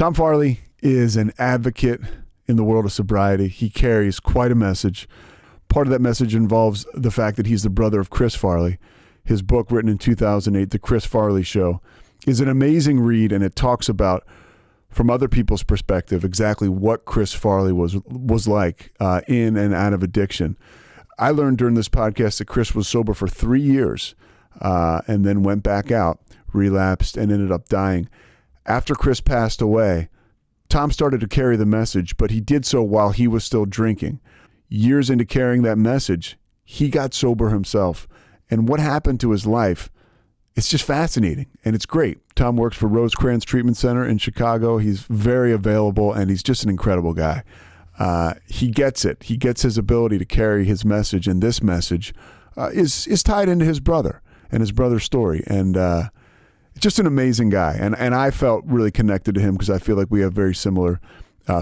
Tom Farley is an advocate in the world of sobriety. He carries quite a message. Part of that message involves the fact that he's the brother of Chris Farley. His book, written in 2008, The Chris Farley Show, is an amazing read, and it talks about, from other people's perspective, exactly what Chris Farley was like in and out of addiction. I learned during this podcast that Chris was sober for 3 years and then went back out, relapsed, and ended up dying. After Chris passed away, Tom started to carry the message, but he did so while he was still drinking. Years into carrying that message, he got sober himself. And what happened to his life, it's just fascinating, and it's great. Tom works for Rosecrans Treatment Center in Chicago. He's very available, and he's just an incredible guy. He gets it. He gets his ability to carry his message, and this message is tied into his brother and his brother's story. And just an amazing guy. And I felt really connected to him because I feel like we have very similar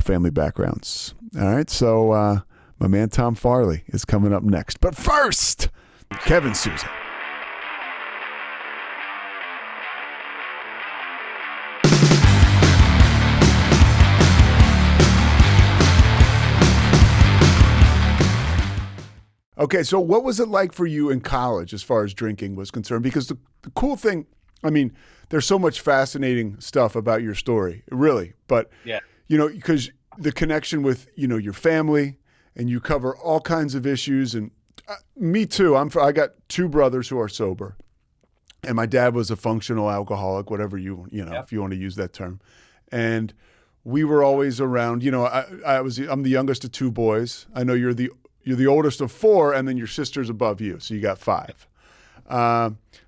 family backgrounds. All right, so my man Tom Farley is coming up next. But first, Kevin Sousa. Okay, so what was it like for you in college as far as drinking was concerned? Because the cool thing, I mean, there's so much fascinating stuff about your story, really. But, yeah, because the connection with, your family, and you cover all kinds of issues. And me too. I got two brothers who are sober. And my dad was a functional alcoholic, whatever if you want to use that term. And we were always around, I'm the youngest of two boys. I know you're the oldest of four, and then your sister's above you, so you got five.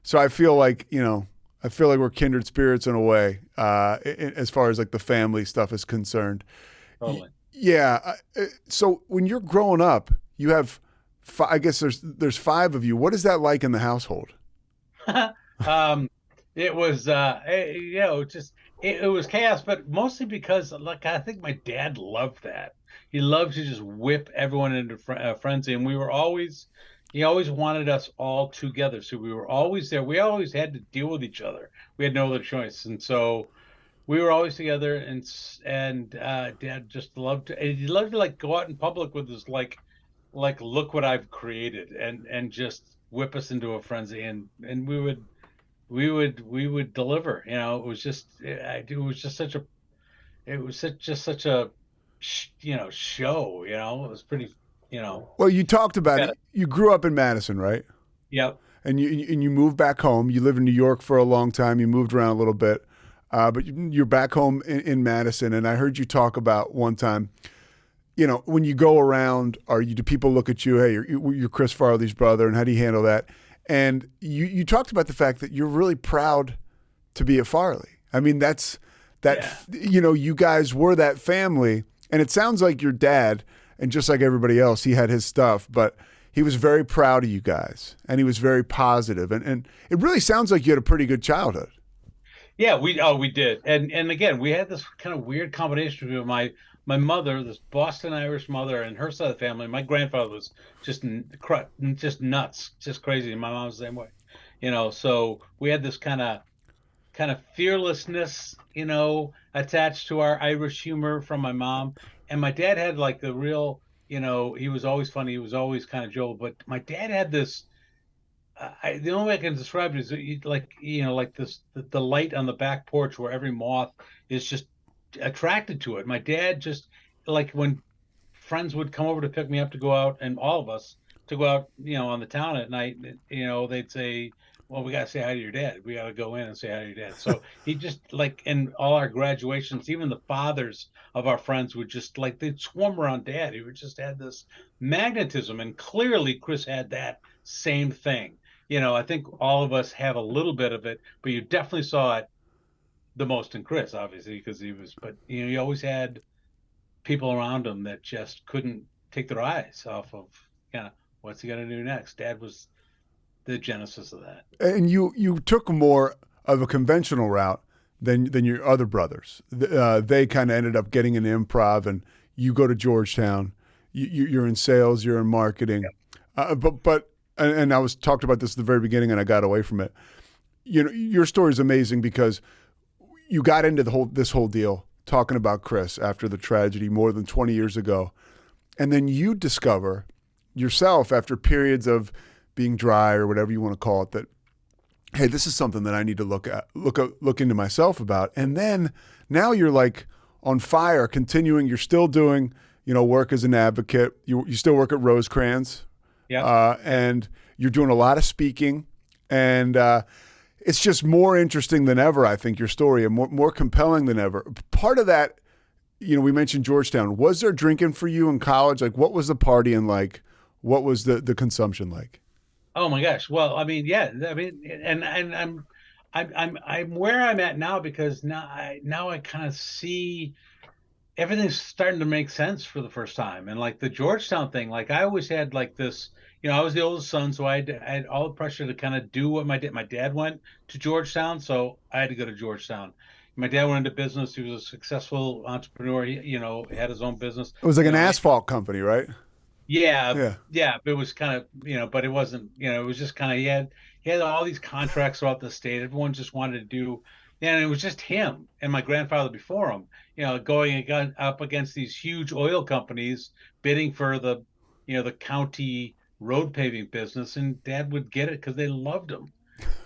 So I feel like we're kindred spirits in a way, as far as like the family stuff is concerned. totally. Yeah. So when you're growing up, you have, I guess there's five of you. What is that like in the household? It was, it was chaos, but mostly because, like, I think my dad loved that. He loved to just whip everyone into frenzy, and he always wanted us all together. So we were always there. We always had to deal with each other. We had no other choice, and so we were always together. And Dad just loved to like go out in public with his like look what I've created, and just whip us into a frenzy, and we would deliver. It was just such a show. It was pretty. Well, you talked about it. You grew up in Madison, right? Yep. And you moved back home. You lived in New York for a long time. You moved around a little bit, but you're back home in Madison. And I heard you talk about one time, when you go around, do people look at you? Hey, you're Chris Farley's brother, and how do you handle that? And you talked about the fact that you're really proud to be a Farley. I mean, you guys were that family, and it sounds like your dad, and just like everybody else, he had his stuff, but he was very proud of you guys, and he was very positive. And it really sounds like you had a pretty good childhood. Yeah, we did. And again, we had this kind of weird combination of my mother, this Boston Irish mother, and her side of the family. My grandfather was just nuts, just crazy. And my mom was the same way, so we had this kind of fearlessness, attached to our Irish humor from my mom. And my dad had like the real, he was always funny. He was always kind of jovial. But my dad had this, the only way I can describe it is like this, the light on the back porch where every moth is just attracted to it. My dad just, like, when friends would come over to pick me up to go out, and all of us to go out, on the town at night, they'd say, well, we got to say hi to your dad. We got to go in and say hi to your dad. So he just, like, in all our graduations, even the fathers of our friends would just, like, they'd swarm around Dad. He would just had this magnetism. And clearly Chris had that same thing. I think all of us have a little bit of it, but you definitely saw it the most in Chris, obviously, because he always had people around him that just couldn't take their eyes off of, what's he going to do next? Dad was the genesis of that. And you took more of a conventional route than your other brothers. They kind of ended up getting into improv, and you go to Georgetown. You're in sales, you're in marketing. Yep. But I was talked about this at the very beginning, and I got away from it. Your story is amazing because you got into this whole deal talking about Chris after the tragedy more than 20 years ago. And then you discover yourself after periods of being dry or whatever you want to call it, that, hey, this is something that I need to look into myself about. And then now you're like on fire, continuing. You're still doing, work as an advocate. You still work at Rosecrans, Yeah. and you're doing a lot of speaking, and it's just more interesting than ever. I think your story, and more compelling than ever. Part of that, we mentioned Georgetown. Was there drinking for you in college? Like, what was the partying like? What was the consumption like? Oh my gosh. Well, I mean, yeah. I mean, and I'm where I'm at now because now I kind of see everything's starting to make sense for the first time. And like the Georgetown thing, like I always had like this, I was the oldest son, so I had all the pressure to kind of do what my dad went to Georgetown, so I had to go to Georgetown. My dad went into business. He was a successful entrepreneur. He, had his own business. It was like an I asphalt company, right? Yeah, Yeah. yeah, but it was kind of, but it wasn't, it was just kind of he had all these contracts throughout the state. Everyone just wanted to do, and it was just him and my grandfather before him, up against these huge oil companies bidding for the county road paving business, and Dad would get it because they loved him.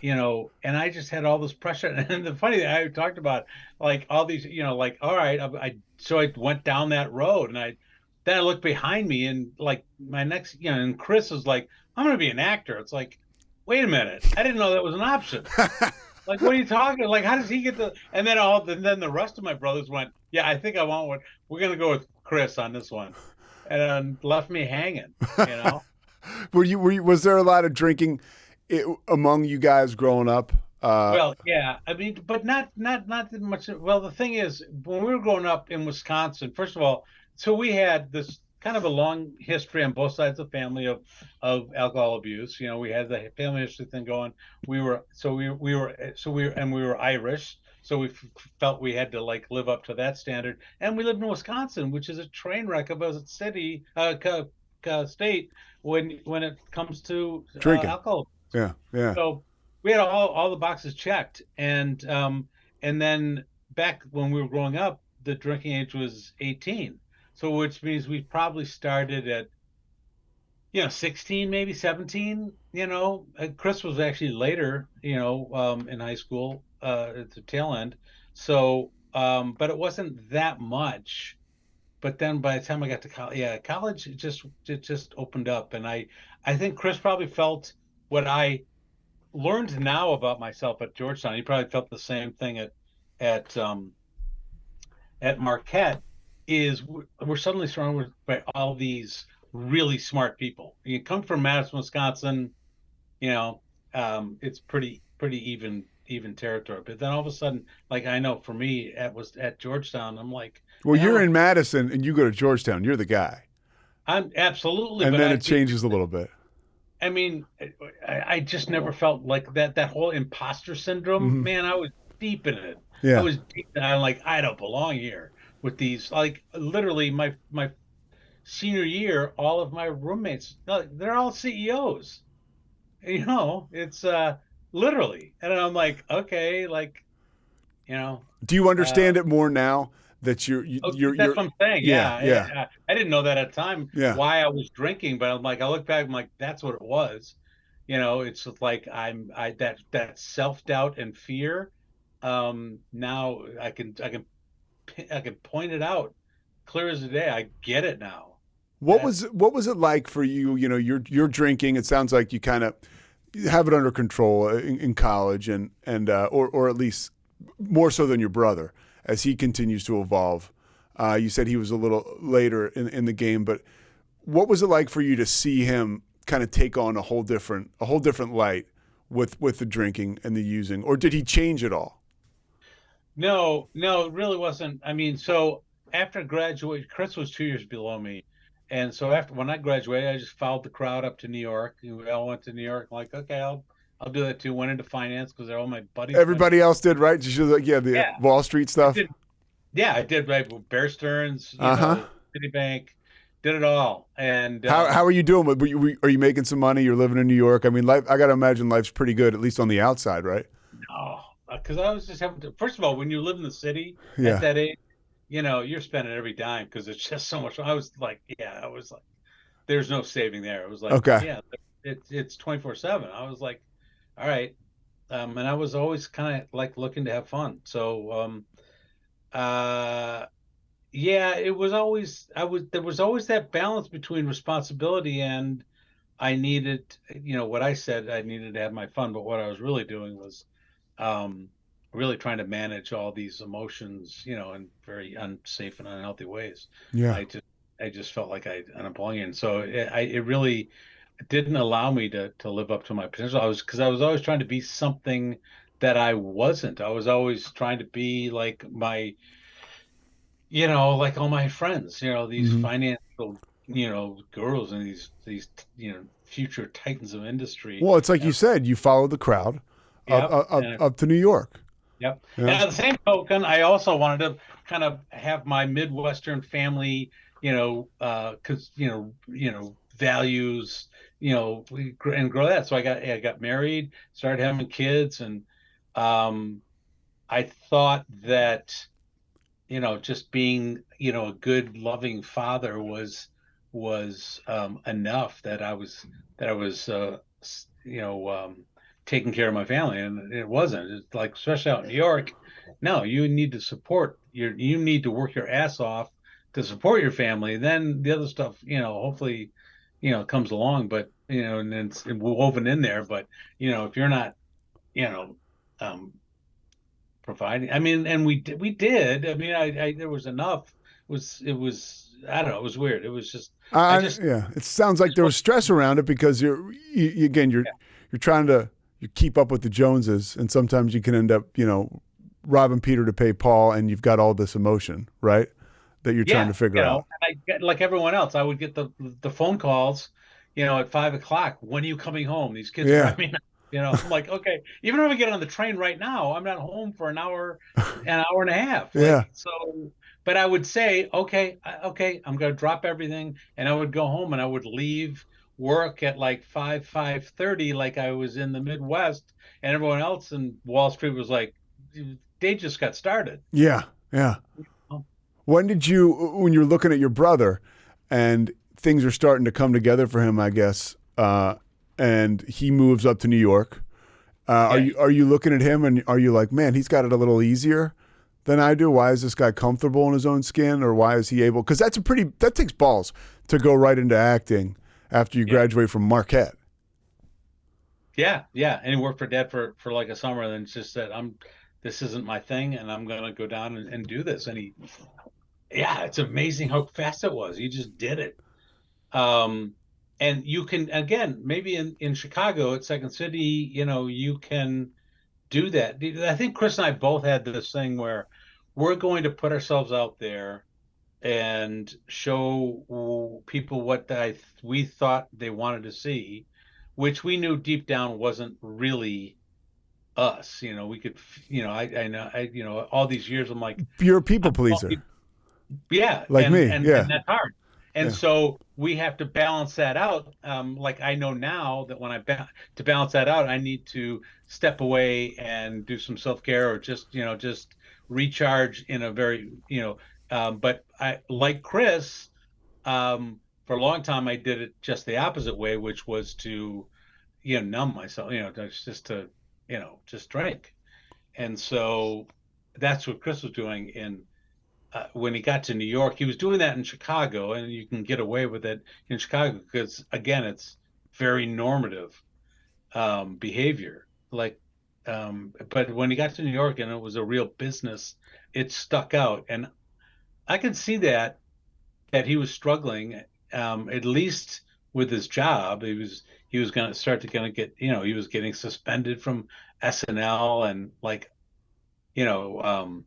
And I just had all this pressure. And the funny thing I talked about, like all these, like, all right, so I went down that road, and then I looked behind me, and like my next, and Chris was like, I'm going to be an actor. It's like, wait a minute. I didn't know that was an option. Like, what are you talking? Like, how does he get and then the rest of my brothers went, yeah, I think I want one. We're going to go with Chris on this one. And left me hanging, Was there a lot of drinking among you guys growing up? Well, yeah, I mean, but not that much. Well, the thing is, when we were growing up in Wisconsin, first of all, so we had this kind of a long history on both sides of the family of alcohol abuse. We had the family history thing going. We were and we were Irish, so we felt we had to like live up to that standard. And we lived in Wisconsin, which is a train wreck of a state when it comes to Drinking. alcohol. Yeah, yeah. So we had all the boxes checked, and then back when we were growing up, the drinking age was 18. So which means we probably started at 16, maybe 17. Chris was actually later, in high school at the tail end. So, but it wasn't that much. But then by the time I got to college, college it just opened up, and I think Chris probably felt what I learned now about myself at Georgetown. He probably felt the same thing at Marquette. Is we're suddenly surrounded by all these really smart people. You come from Madison, Wisconsin, it's pretty even territory. But then all of a sudden, like I know for me, at Georgetown, I'm like, well, you're in Madison and you go to Georgetown. You're the guy. I'm absolutely. And but then it changes a little bit. I mean, I just never felt like that whole imposter syndrome. Mm-hmm. Man, I was deep in it. Yeah. I was deep in it. I'm like, I don't belong here with these. Like literally, my senior year, all of my roommates, they're all CEOs. It's literally, and I'm like, okay, like, Do you understand it more now that you're that's what I'm saying. Yeah. I didn't know that at the time. Yeah. Why I was drinking, but I'm like, I look back, I'm like, that's what it was. It's just like that self-doubt and fear. Now I can point it out clear as the day. I get it now. What was it like for you? You're drinking. It sounds like you kind of have it under control in college, and or at least more so than your brother as he continues to evolve. You said he was a little later in the game, but what was it like for you to see him kind of take on a whole different light with the drinking and the using, or did he change at all? No, it really wasn't. I mean, so after graduation, Chris was 2 years below me. And so when I graduated, I just followed the crowd up to New York. We all went to New York. I'm like, okay, I'll do that too. Went into finance because they're all my buddies. Everybody else did, right? Just like, Wall Street stuff. I did right. Bear Stearns, Citibank, did it all. And how are you doing? Are you making some money? You're living in New York. I mean, life. I got to imagine life's pretty good, at least on the outside, right? No, because I was just having to. First of all, when you live in the city Yeah. at that age, you're spending every dime because it's just so much. I was like, yeah, I was like, there's no saving there. It was like, Okay. yeah, it's 24/7. I was like, all right. And I was always kind of like looking to have fun. So, uh, yeah, it was always, there was always that balance between responsibility and I needed, what I said, I needed to have my fun, but what I was really doing was um, really trying to manage all these emotions, in very unsafe and unhealthy ways. Yeah. I just, I just felt like I'm unemployed, and so it really didn't allow me to live up to my potential. Because I was always trying to be something that I wasn't. I was always trying to be like like all my friends, these Hmm. financial, gurus and these, future titans of industry. Well, it's like you And said, you followed the crowd yep, up to New York. yep. And Yeah. at the same token, I also wanted to kind of have my Midwestern family, because values, and grow that. So I got married, started having kids, and um, I thought that just being, a good, loving father was enough that I was taking care of my family, and it wasn't. It's like, especially out in New York, no, you need to work your ass off to support your family. Then the other stuff, hopefully, comes along, but and it's woven in there. But if you're not, you know, um, providing. I mean, and we did. I mean, I there was enough. It was I don't know. It was weird. It was just I just Yeah. It sounds like just there was wasn't. stress around it because again, you're trying to you keep up with the Joneses, and sometimes you can end up, robbing Peter to pay Paul, and you've got all this emotion, right? That you're trying Yeah, to figure out. and I get like everyone else. I would get the phone calls, at 5 o'clock. When are you coming home? These kids are Yeah. driving. I'm like, okay. Even if I get on the train right now, I'm not home for an hour and a half. Yeah. Like so, but I would say, okay, okay, I'm gonna drop everything, and I would go home, and I would leave work at like 5:30, like I was in the Midwest, and everyone else in Wall Street was like, they just got started. Yeah. Yeah. When you're looking at your brother and things are starting to come together for him, I guess, and he moves up to New York, are Yeah, you looking at him and are you like, man, he's got it a little easier than I do? Why is this guy comfortable in his own skin, or why is he able? Because that takes balls to go right into acting after you yeah. graduate from Marquette. Yeah, yeah, and he worked for Dad for like a summer, and then just said, this isn't my thing, and I'm gonna go down and do this." And yeah, it's amazing how fast it was. He just did it. Um, and you can, again, maybe in Chicago at Second City, you can do that. I think Chris and I both had this thing where we're going to put ourselves out there and show people what we thought they wanted to see, which we knew deep down wasn't really us. We could, I know, all these years, I'm like, You're a people I'm, pleaser, yeah, like and me. and Yeah. and that's hard. And Yeah. so we have to balance that out. Like I know now that to balance that out, I need to step away and do some self-care, or just recharge in a very, but I like Chris, for a long time I did it just the opposite way, which was to, numb myself, just to, just drink. And so that's what Chris was doing when he got to New York. He was doing that in Chicago, and you can get away with it in Chicago because, again, it's very normative behavior. Like, but when he got to New York and it was a real business, it stuck out, and I can see that he was struggling, at least with his job. He was going to start to kind of get, he was getting suspended from SNL, and like, you know, um,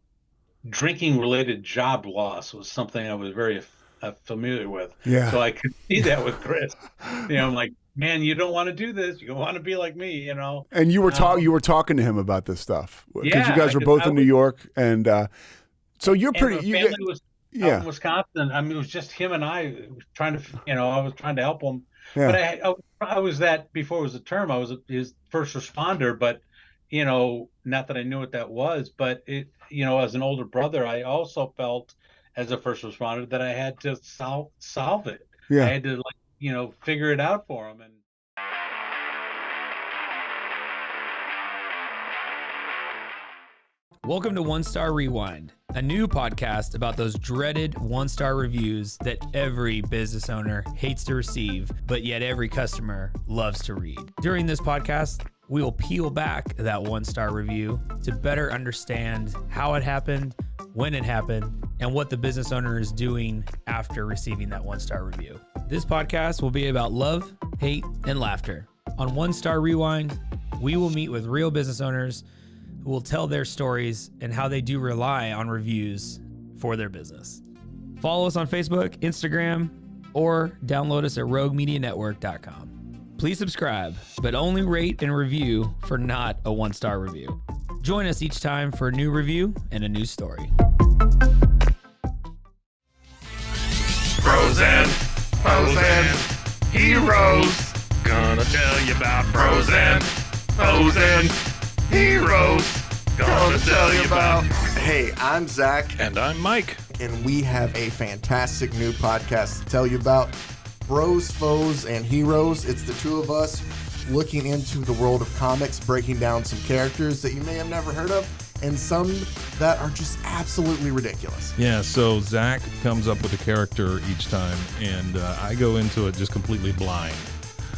drinking related job loss was something I was very familiar with. Yeah. So I could see that with Chris. I'm like, man, you don't want to do this. You want to be like me. And you Um, were talking to him about this stuff because you yeah, guys are both I in New was, York, and so you're and pretty. the family was out Yeah. in Wisconsin. I mean, it was just him and I trying to, I was trying to help him. But Yeah. I was that before it was a term. I was his first responder, but not that I knew what that was, but as an older brother, I also felt as a first responder that I had to solve it. I Yeah. had to figure it out for them. And welcome to One Star Rewind, a new podcast about those dreaded one-star reviews that every business owner hates to receive, but yet every customer loves to read. During this podcast, we will peel back that one-star review to better understand how it happened, when it happened, and what the business owner is doing after receiving that one-star review. This podcast will be about love, hate, and laughter. On One Star Rewind, we will meet with real business owners who will tell their stories and how they do rely on reviews for their business. Follow us on Facebook, Instagram, or download us at roguemedianetwork.com. Please subscribe, but only rate and review for not a one-star review. Join us each time for a new review and a new story. Bros and heroes. Gonna tell you about bros and heroes. Gonna tell you about. Hey, I'm Zach. And I'm Mike. And we have a fantastic new podcast to tell you about. Bros, Foes, and Heroes. It's the two of us looking into the world of comics, breaking down some characters that you may have never heard of, and some that are just absolutely ridiculous. Yeah, so Zach comes up with a character each time, and I go into it just completely blind.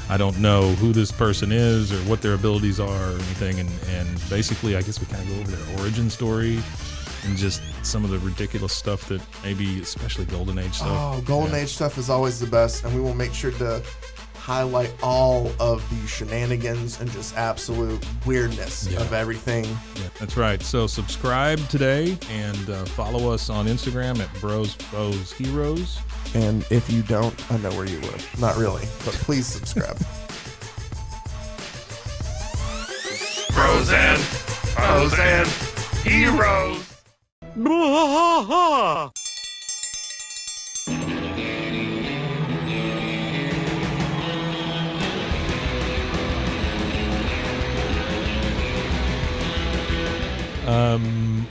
I don't know who this person is or what their abilities are or anything, and basically I guess we kind of go over their origin story and just some of the ridiculous stuff that maybe, especially Golden Age stuff. Oh, Golden Age stuff is always the best, and we will make sure to highlight all of the shenanigans and just absolute weirdness of everything. Yeah, that's right. So subscribe today and follow us on Instagram at Bros, Foes, Heroes. And if you don't, I know where you live. Not really, but please subscribe. Bros and Heroes.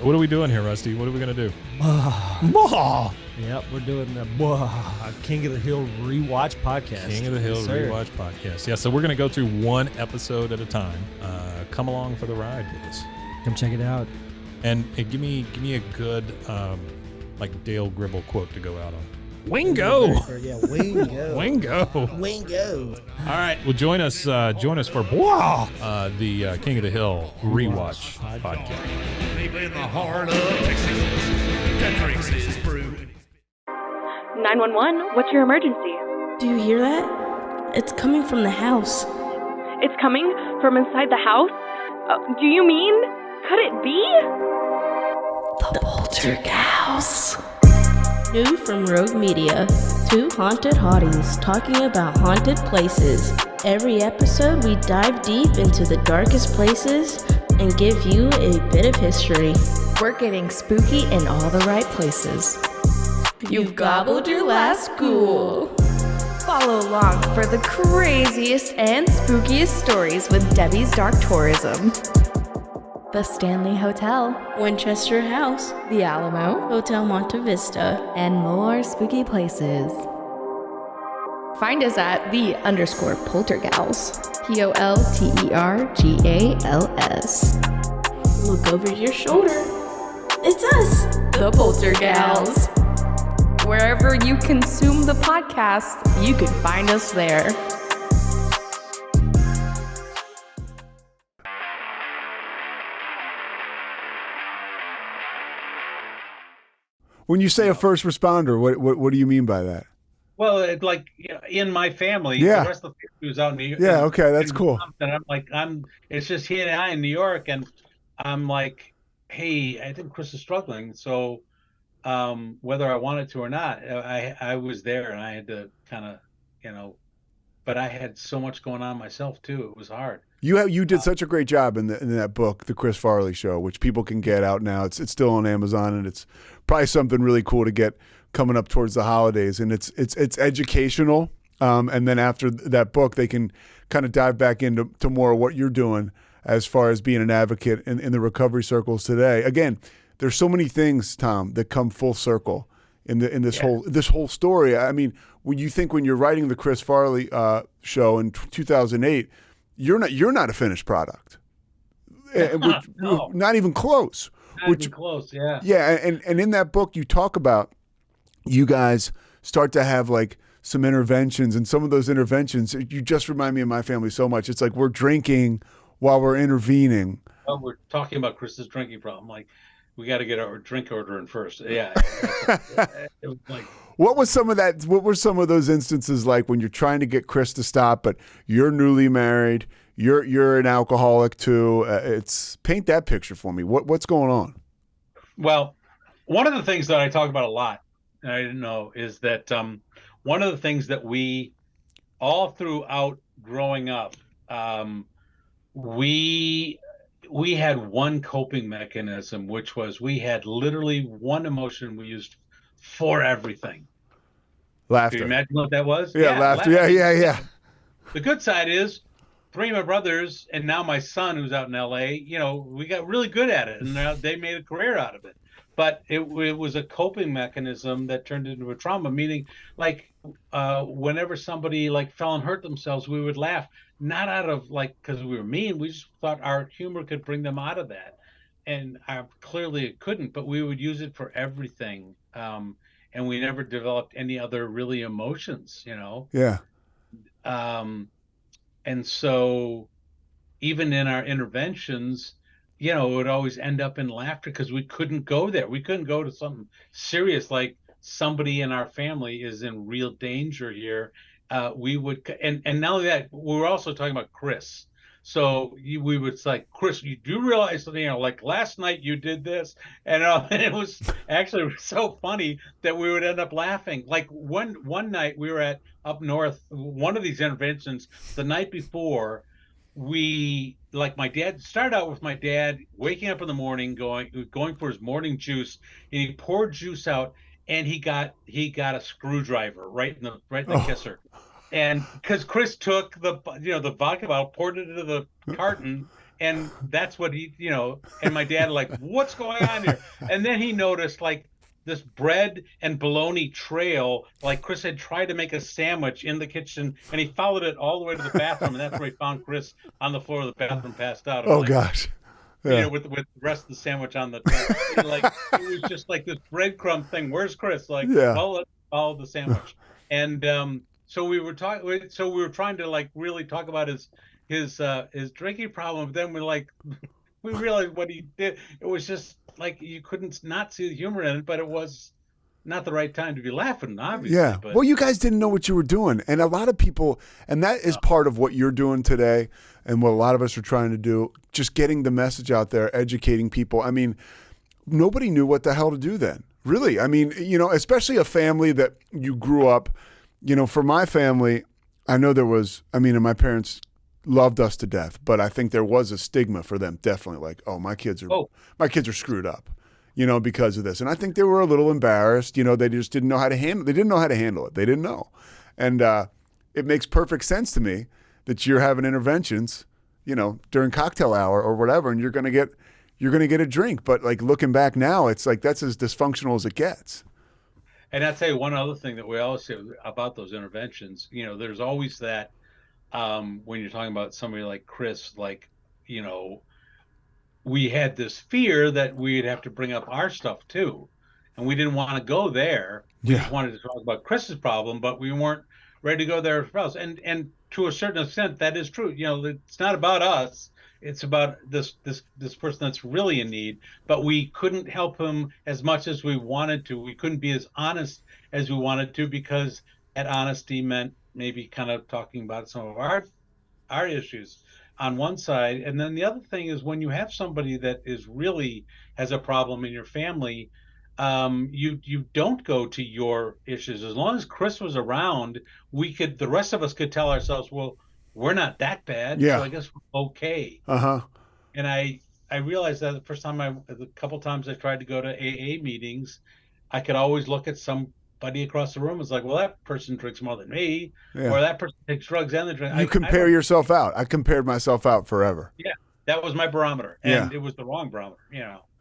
What are we doing here, Rusty? What are we going to do? Yep, we're doing the King of the Hill Rewatch podcast. King of the Hill Rewatch podcast. Yeah, so we're going to go through one episode at a time. Come along for the ride with us. Come check it out. And give me a good like Dale Gribble quote to go out on. Wingo. Yeah, Wingo. Wingo. All right. Well, join us for the King of the Hill Rewatch podcast. In the heart of Texas, that drinks is brewed. 911, what's your emergency? Do you hear that? It's coming from the house. It's coming from inside the house? Do you mean? Could it be? The Poltergeist. New from Rogue Media. Two haunted hotties talking about haunted places. Every episode we dive deep into the darkest places and give you a bit of history. We're getting spooky in all the right places. You've gobbled your last ghoul. Follow along for the craziest and spookiest stories with Debbie's Dark Tourism. The Stanley Hotel, Winchester House, The Alamo, Hotel Monte Vista, and more spooky places. Find us at _Poltergals. POLTERGALS. Look over your shoulder. It's us, the Poltergals. Wherever you consume the podcast, you can find us there. When you say a first responder, what do you mean by that? well, it, like in my family, yeah, the rest of the family was out in New York. Yeah, okay, that's cool. And it's just he and I in New York, and I'm like, hey, I think Chris is struggling, so whether I wanted to or not, I was there, and I had to kind of, but I had so much going on myself too. It was hard. You did such a great job in that book, The Chris Farley Show, which people can get out now. It's still on Amazon, and it's probably something really cool to get coming up towards the holidays. And it's educational. And then after that book, they can kind of dive back into more of what you're doing as far as being an advocate in the recovery circles today. Again, there's so many things, Tom, that come full circle in this whole story. I mean, when you're writing the Chris Farley show in 2008, you're not a finished product. No. Not even close. Even close, yeah. Yeah, and in that book you talk about you guys start to have like some interventions, and some of those interventions, you just remind me of my family so much. It's like we're drinking while we're intervening. Well, we're talking about Chris's drinking problem. Like, we got to get our drink order in first. Yeah. It was like, what was some of that? What were some of those instances like when you're trying to get Chris to stop, but you're newly married, you're an alcoholic too? Paint that picture for me. What's going on? Well, one of the things that I talk about a lot, and I didn't know, is that one of the things that we all throughout growing up, we had one coping mechanism, which was we had literally one emotion we used for everything. Laughter. Can you imagine what that was? Yeah, laughter. Yeah. The good side is 3 of my brothers and now my son, who's out in LA, we got really good at it, and now they made a career out of it. But it was a coping mechanism that turned into a trauma, meaning like whenever somebody like fell and hurt themselves, we would laugh, not out of like because we were mean. We just thought our humor could bring them out of that. And clearly it couldn't, but we would use it for everything. And we never developed any other really emotions, Yeah. And so even in our interventions, it would always end up in laughter because we couldn't go there. We couldn't go to something serious like somebody in our family is in real danger here. We would, and not only that, we were also talking about Chris. So we would say, Chris, you do realize that, like last night you did this, and it was actually so funny that we would end up laughing. Like one night we were up north, one of these interventions, the night before, my dad started out with my dad waking up in the morning, going for his morning juice, and he poured juice out, and he got a screwdriver right in the kisser. And because Chris took the vodka bottle, poured it into the carton, and that's what and my dad like, what's going on here? And then he noticed like this bread and bologna trail, like Chris had tried to make a sandwich in the kitchen, and he followed it all the way to the bathroom, and that's where he found Chris on the floor of the bathroom, passed out. Oh, gosh. Yeah. With the rest of the sandwich on the like it was just like this breadcrumb thing. Where's Chris? Like, follow the sandwich. And so we were trying to like really talk about his drinking problem. But then we realized what he did. It was just like you couldn't not see the humor in it, but it was not the right time to be laughing, obviously. Yeah. But, well, you guys didn't know what you were doing. And a lot of people, and that is part of what you're doing today and what a lot of us are trying to do, just getting the message out there, educating people. I mean, nobody knew what the hell to do then. Really. I mean, especially a family that you grew up, for my family, I know and my parents loved us to death, but I think there was a stigma for them, definitely, like, oh, my kids are screwed up, because of this. And I think they were a little embarrassed, they just didn't know how to handle it. They didn't know. And it makes perfect sense to me that you're having interventions, during cocktail hour or whatever, and you're going to get a drink. But like looking back now, it's like that's as dysfunctional as it gets. And I'll tell you one other thing that we always say about those interventions, there's always that when you're talking about somebody like Chris, like, we had this fear that we'd have to bring up our stuff too. And we didn't want to go there. We just wanted to talk about Chris's problem, but we weren't ready to go there ourselves. And to a certain extent, that is true. It's not about us. It's about this person that's really in need, but we couldn't help him as much as we wanted to. We couldn't be as honest as we wanted to because that honesty meant maybe kind of talking about some of our issues on one side. And then the other thing is when you have somebody that has a problem in your family, you don't go to your issues. As long as Chris was around, the rest of us could tell ourselves, well, we're not that bad, so I guess we're okay. And I realized that the couple times I tried to go to AA meetings, I could always look at somebody across the room. It's like, well, that person drinks more than me, or that person takes drugs and they drink. You compare yourself out. I compared myself out forever. Yeah, that was my barometer, and it was the wrong barometer.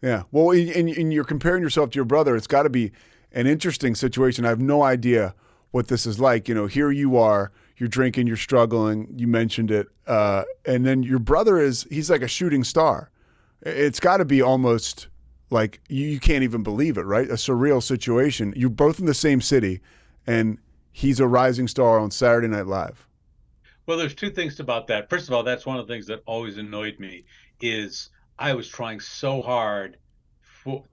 Yeah. Well, and you're comparing yourself to your brother. It's got to be an interesting situation. I have no idea what this is like. You know, here you are, you're drinking, you're struggling. You mentioned it. And then your brother he's like a shooting star. It's got to be almost like you can't even believe it, right? A surreal situation. You're both in the same city, and he's a rising star on Saturday Night Live. Well, there's two things about that. First of all, that's one of the things that always annoyed me is I was trying so hard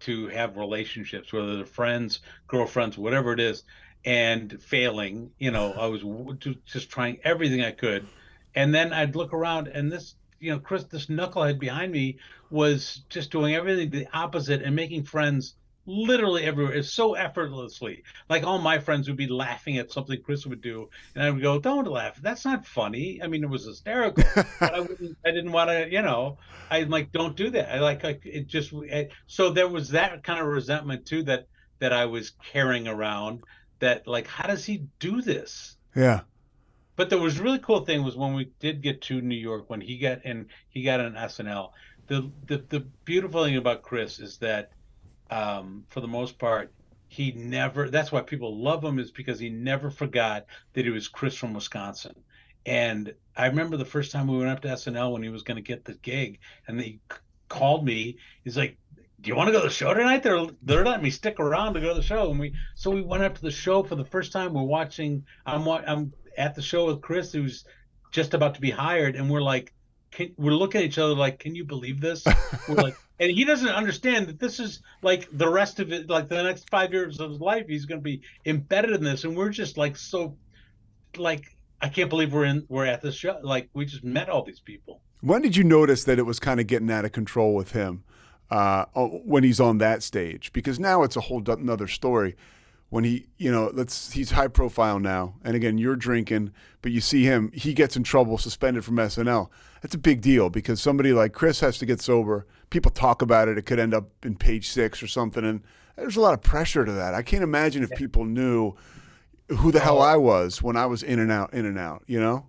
to have relationships, whether they're friends, girlfriends, whatever it is, and failing. You know, I was just trying everything I could. And then I'd look around and Chris, this knucklehead behind me was just doing everything the opposite and making friends literally everywhere. It's so effortlessly. Like all my friends would be laughing at something Chris would do, and I would go, "Don't laugh. That's not funny." I mean, it was hysterical, but I didn't want to. I'm like, "Don't do that." It just. So there was that kind of resentment too that I was carrying around. That like, how does he do this? Yeah. But there was a really cool thing was when we did get to New York, when he got on SNL. The beautiful thing about Chris is that for the most part, he never, that's why people love him, is because he never forgot that he was Chris from Wisconsin. And I remember the first time we went up to SNL when he was going to get the gig, and he called me. He's like, "Do you want to go to the show tonight? They're letting me stick around to go to the show." And we went up to the show for the first time. I'm at the show with Chris, who's just about to be hired, and we're like, we're looking at each other like, "Can you believe this?" We're like, and he doesn't understand that this is like the rest of it, like the next 5 years of his life, he's going to be embedded in this, and we're just like so, like, I can't believe we're at this show. Like, we just met all these people. When did you notice that it was kind of getting out of control with him when he's on that stage? Because now it's a whole another story. When he's high profile now, and again, you're drinking, but you see him, he gets in trouble, suspended from SNL. That's a big deal because somebody like Chris has to get sober. People talk about it. It could end up in Page 6 or something, and there's a lot of pressure to that. I can't imagine if people knew who the hell I was when I was in and out, you know?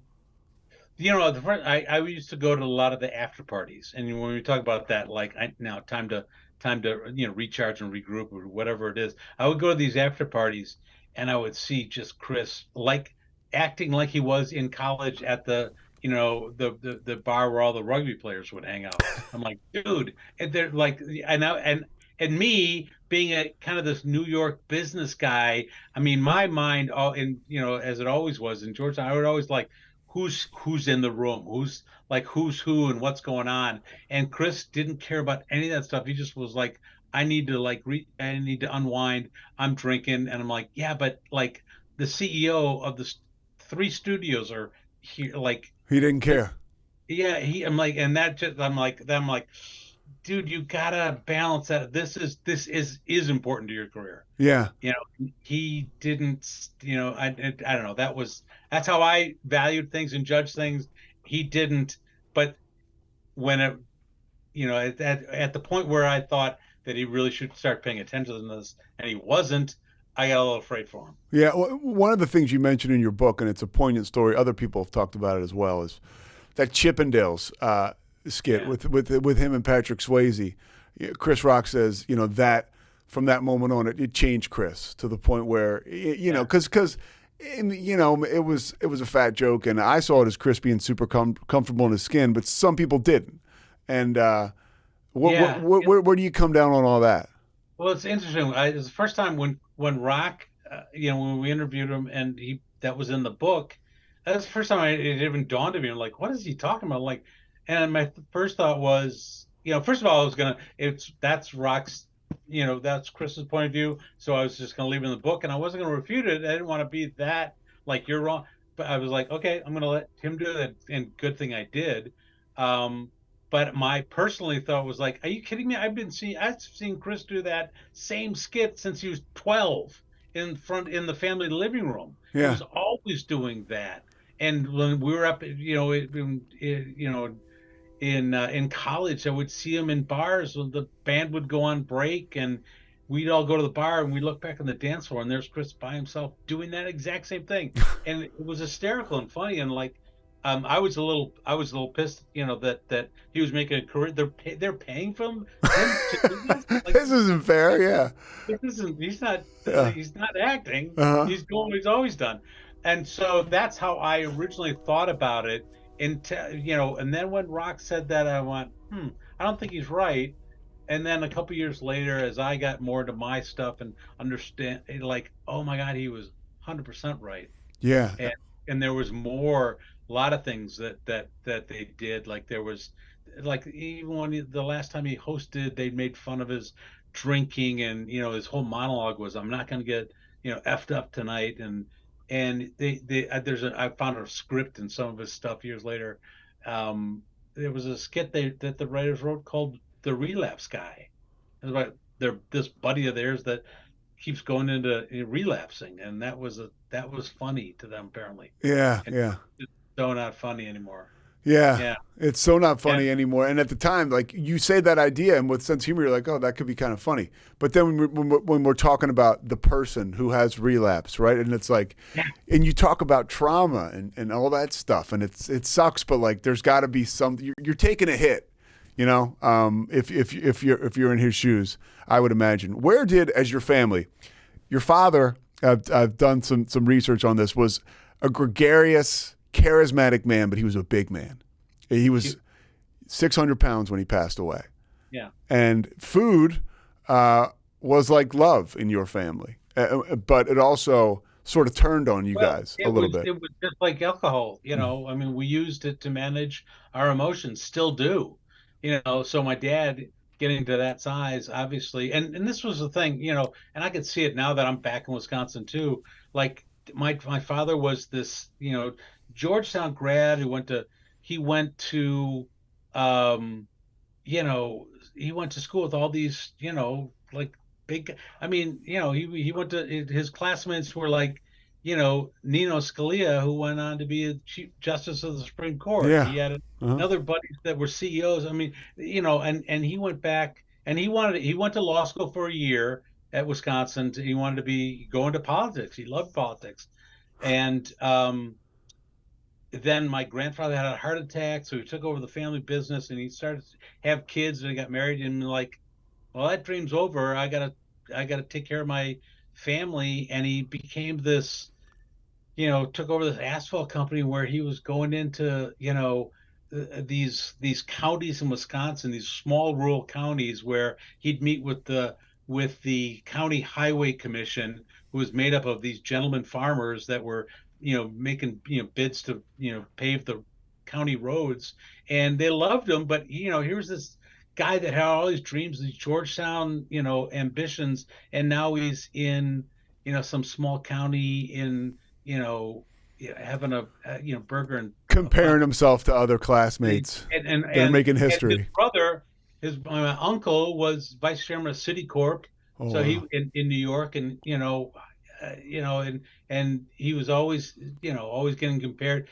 I used to go to a lot of the after parties, and when we talk about that, like, time to recharge and regroup or whatever it is, I would go to these after parties, and I would see just Chris like acting like he was in college at the the bar where all the rugby players would hang out. I'm like, dude, and they're like, and me being a kind of this New York business guy, I mean, my mind, as it always was in Georgetown, I would always like, who's in the room, who's who and what's going on. And Chris didn't care about any of that stuff. He just was like, I need to unwind. I'm drinking, and I'm like, yeah, but like the CEO of the 3 studios are here. Like, he didn't care. Yeah, I'm like, I'm like, dude, you gotta balance that. This is important to your career. Yeah. He didn't. I don't know. That's how I valued things and judged things. He didn't. But when at the point where I thought that he really should start paying attention to this, and he wasn't, I got a little afraid for him. Yeah. Well, one of the things you mentioned in your book, and it's a poignant story, other people have talked about it as well, is that Chippendales skit with him and Patrick Swayze. Chris Rock says, that from that moment on, it changed Chris to the point where, because it was a fat joke, and I saw it as Chris being super comfortable in his skin, but some people didn't. And where do you come down on all that? Well, it's interesting. It was the first time when Rock, when we interviewed him, and that was in the book. That was the first time it even dawned on me. I'm like, what is he talking about? Like, and my first thought was, first of all, that's Rock's, that's Chris's point of view. So I was just going to leave it in the book, and I wasn't going to refute it. I didn't want to be that, like, you're wrong. But I was like, okay, I'm going to let him do that. And good thing I did. But my personally thought was like, are you kidding me? I've seen Chris do that same skit since he was 12 in the family living room. Yeah. He was always doing that. And when we were up, in college, I would see him in bars when the band would go on break, and we'd all go to the bar, and we look back on the dance floor, and there's Chris by himself doing that exact same thing. And it was hysterical and funny. And like, I was a little pissed, that he was making a career. They're paying for him to do this. Like, This isn't fair. Yeah. Yeah. he's not acting. Uh-huh. He's doing what he's always done. And so that's how I originally thought about it. And then when Rock said that, I went, I don't think he's right. And then a couple years later, as I got more into my stuff and understand, like, oh my God, he was 100% right. Yeah. And there was a lot of things that they did. Like there was, like, even when the last time he hosted, they made fun of his drinking, and his whole monologue was, "I'm not going to get effed up tonight." And I found a script in some of his stuff years later. There was a skit that the writers wrote called "The Relapse Guy." It was about this buddy of theirs that keeps going into relapsing, and that was funny to them apparently. Yeah. And Yeah. it's so not funny anymore. Yeah. Yeah. It's so not funny anymore. And at the time, like, you say that idea, and with sense of humor, you're like, oh, that could be kind of funny. But then when we're talking about the person who has relapse, right? And it's like, and you talk about trauma and all that stuff, and it sucks, but like, there's got to be something. You're taking a hit, if you're in his shoes, I would imagine. Where did, as your family, your father, I've done some research on this, was a gregarious, charismatic man, but he was a big man. He was 600 pounds when he passed away. Yeah. And food was like love in your family, but it also sort of turned on you guys a little bit. It was just like alcohol, I mean, we used it to manage our emotions, still do, so my dad getting to that size, obviously, and this was the thing, and I can see it now that I'm back in Wisconsin too. Like my father was this, Georgetown grad who went to he went to school with all these, like big, I mean, he went to, his classmates were like, Nino Scalia, who went on to be a Chief Justice of the Supreme Court. Yeah. He had another buddies that were CEOs. I mean, and he went back and he went to law school for a year at Wisconsin. He wanted to go into politics. He loved politics. And then my grandfather had a heart attack, so he took over the family business, and he started to have kids, and he got married, and like, well, that dream's over. I gotta take care of my family. And he became this, took over this asphalt company where he was going into, these counties in Wisconsin, these small rural counties, where he'd meet with the county highway commission, who was made up of these gentlemen farmers that were making bids to pave the county roads, and they loved him. But here's this guy that had all these dreams, these Georgetown ambitions, and now he's in some small county in having a burger and comparing himself to other classmates and making history. And his brother, my uncle, was vice chairman of Citicorp, so he in New York, and and he was always getting compared.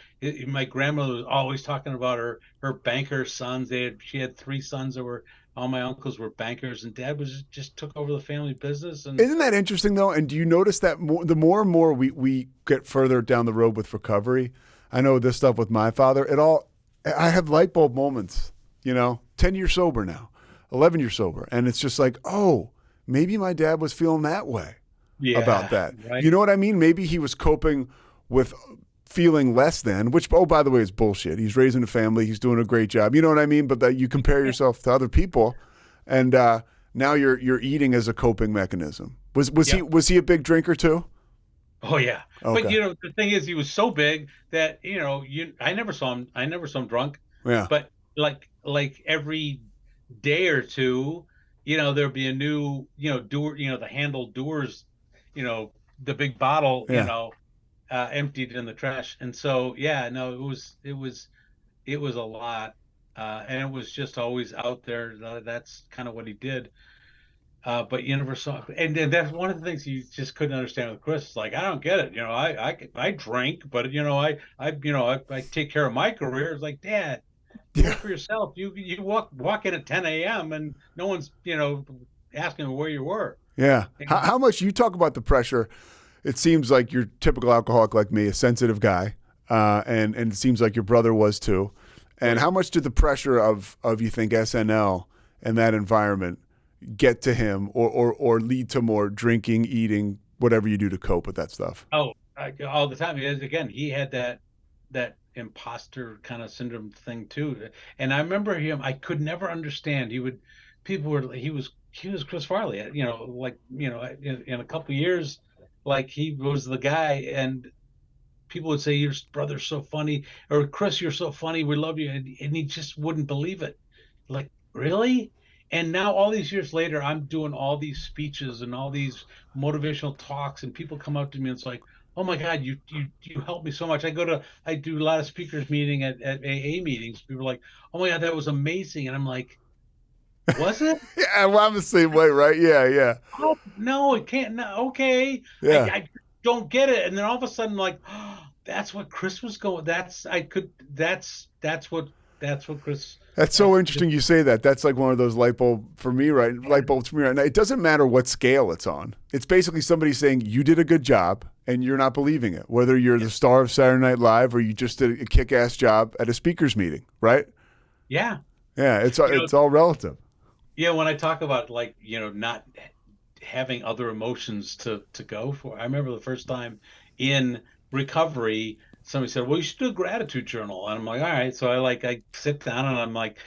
My grandmother was always talking about her banker sons. She had 3 sons that were, all my uncles were bankers, and Dad just took over the family business. And isn't that interesting though? And do you notice that the more and more we get further down the road with recovery? I know this stuff with my father. I have light bulb moments. 10 years sober now, 11 years sober, and it's just like, oh, maybe my dad was feeling that way. About that. Right? You know what I mean? Maybe he was coping with feeling less than, which, oh, by the way, is bullshit. He's raising a family. He's doing a great job. You know what I mean? But that you compare yourself to other people, and now you're eating as a coping mechanism. Was he a big drinker too? Oh yeah. Okay. But the thing is, he was so big that I never saw him drunk. Yeah. But like every day or two, there'd be a new Doer, the handle Doers, the big bottle, emptied in the trash. And so, it was a lot. And it was just always out there. That's kind of what he did. But you never saw, and that's one of the things you just couldn't understand with Chris. Like, I don't get it. I drink, but I take care of my career. It's like, Dad, work for yourself. You walk in at 10 a.m. and no one's asking where you were. Yeah. How much you talk about the pressure? It seems like you're typical alcoholic like me, a sensitive guy. and it seems like your brother was too. And how much did the pressure of you think SNL and that environment get to him, or lead to more drinking, eating, whatever you do to cope with that stuff? Oh, all the time. Again, he had that imposter kind of syndrome thing too. And I remember him. I could never understand. He was Chris Farley. In a couple of years, like he was the guy, and people would say your brother's so funny, or Chris, you're so funny, we love you, and he just wouldn't believe it. Like, really? And now all these years later, I'm doing all these speeches and all these motivational talks, and people come up to me and it's like, oh my God, you helped me so much. I do a lot of speakers meeting at AA meetings. People are like, oh my God, that was amazing. And I'm like, was it? Yeah, well, I'm the same way, right? Yeah. Oh, no, it can't. No, okay. Yeah. I don't get it. And then all of a sudden, like, oh, that's what Chris was going. That's what Chris. That's so interesting you say that. That's like one of those light bulbs for me right now. It doesn't matter what scale it's on. It's basically somebody saying you did a good job and you're not believing it, whether you're the star of Saturday Night Live or you just did a kick-ass job at a speakers meeting, right? Yeah. Yeah, it's all relative. Yeah, when I talk about not having other emotions to go for, I remember the first time in recovery, somebody said, "Well, you should do a gratitude journal," and I'm like, "All right." So I sit down and I'm like,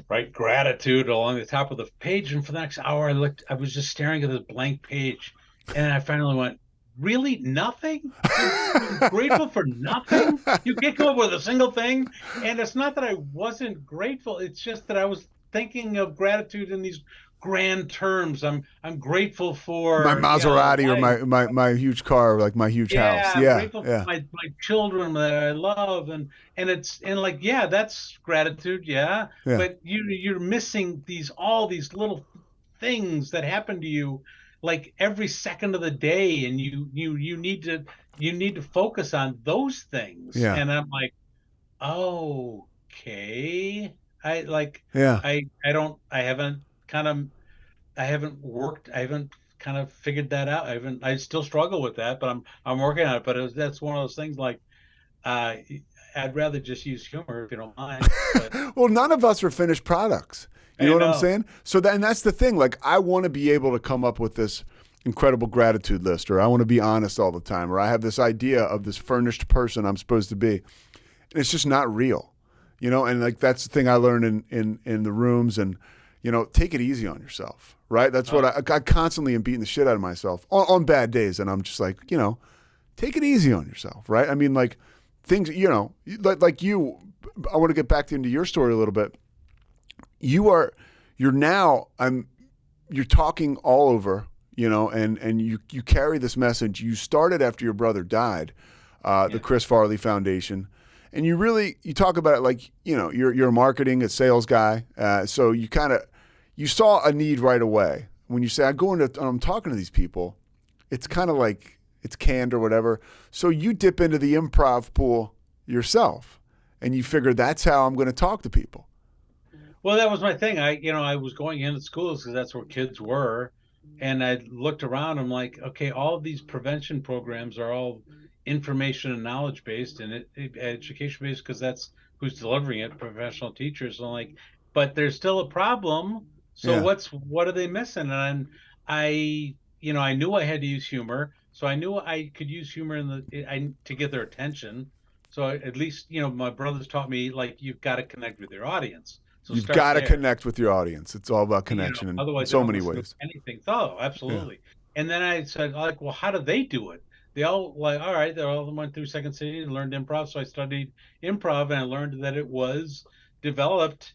write gratitude along the top of the page, and for the next hour, I was just staring at this blank page, and I finally went, "Really, nothing? You're grateful for nothing? You can't come up with a single thing?" And it's not that I wasn't grateful; it's just that I was thinking of gratitude in these grand terms. I'm grateful for my Maserati or my huge car, like my huge house. I'm grateful for my children that I love, and that's gratitude, but you're missing all these little things that happen to you like every second of the day, and you need to focus on those things. And I'm like, okay. I haven't kind of figured that out. I still struggle with that, but I'm working on it. But that's one of those things like, I'd rather just use humor if you don't mind. But, well, none of us are finished products. You know what I'm saying? So that's the thing. Like, I want to be able to come up with this incredible gratitude list, or I want to be honest all the time, or I have this idea of this furnished person I'm supposed to be. And it's just not real. And like that's the thing I learned in the rooms, and take it easy on yourself, right? That's what I constantly am beating the shit out of myself on bad days, and I'm just like, take it easy on yourself, right? I mean, like things, like you. I want to get back into your story a little bit. You're talking all over, and you carry this message. You started after your brother died, the Chris Farley Foundation. And you talk about it like, you're a marketing, a sales guy. So you saw a need right away. When you say, I'm talking to these people, it's kind of like it's canned or whatever. So you dip into the improv pool yourself and you figure that's how I'm going to talk to people. Well, that was my thing. I was going into schools because that's where kids were. And I looked around, I'm like, okay, all of these prevention programs are all information and knowledge based and education based because that's who's delivering it, professional teachers. And like, but there's still a problem. So what are they missing? And I knew I had to use humor, so I knew I could use humor to get their attention. So at least my brothers taught me, like, you've got to connect with your audience. So you've got to connect with your audience. It's all about connection in so many ways. Anything. Oh, absolutely. Yeah. And then I said, like, well, how do they do it? They all they all went through Second City and learned improv. So I studied improv, and I learned that it was developed.